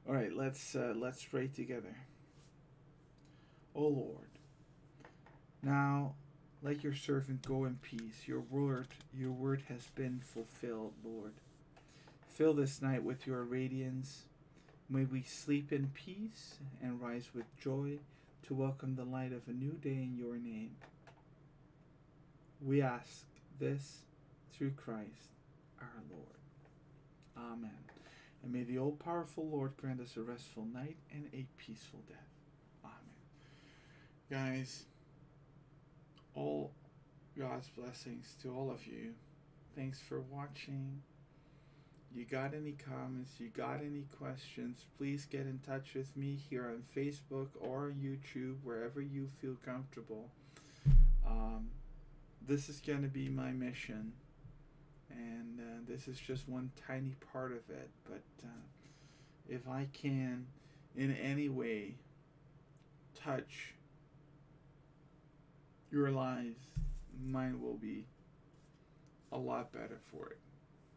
All right, let's pray together. O Lord, now let your servant go in peace. Your word has been fulfilled, Lord. Fill this night with your radiance. May we sleep in peace and rise with joy to welcome the light of a new day in your name. We ask this through Christ our Lord. Amen. And may the all-powerful Lord grant us a restful night and a peaceful death. Amen. Guys, all God's blessings to all of you. Thanks for watching. you got any comments, you got any questions, please get in touch with me here on Facebook or YouTube, wherever you feel comfortable. This is going to be my mission, and this is just one tiny part of it, but if I can in any way touch your lives, mine will be a lot better for it.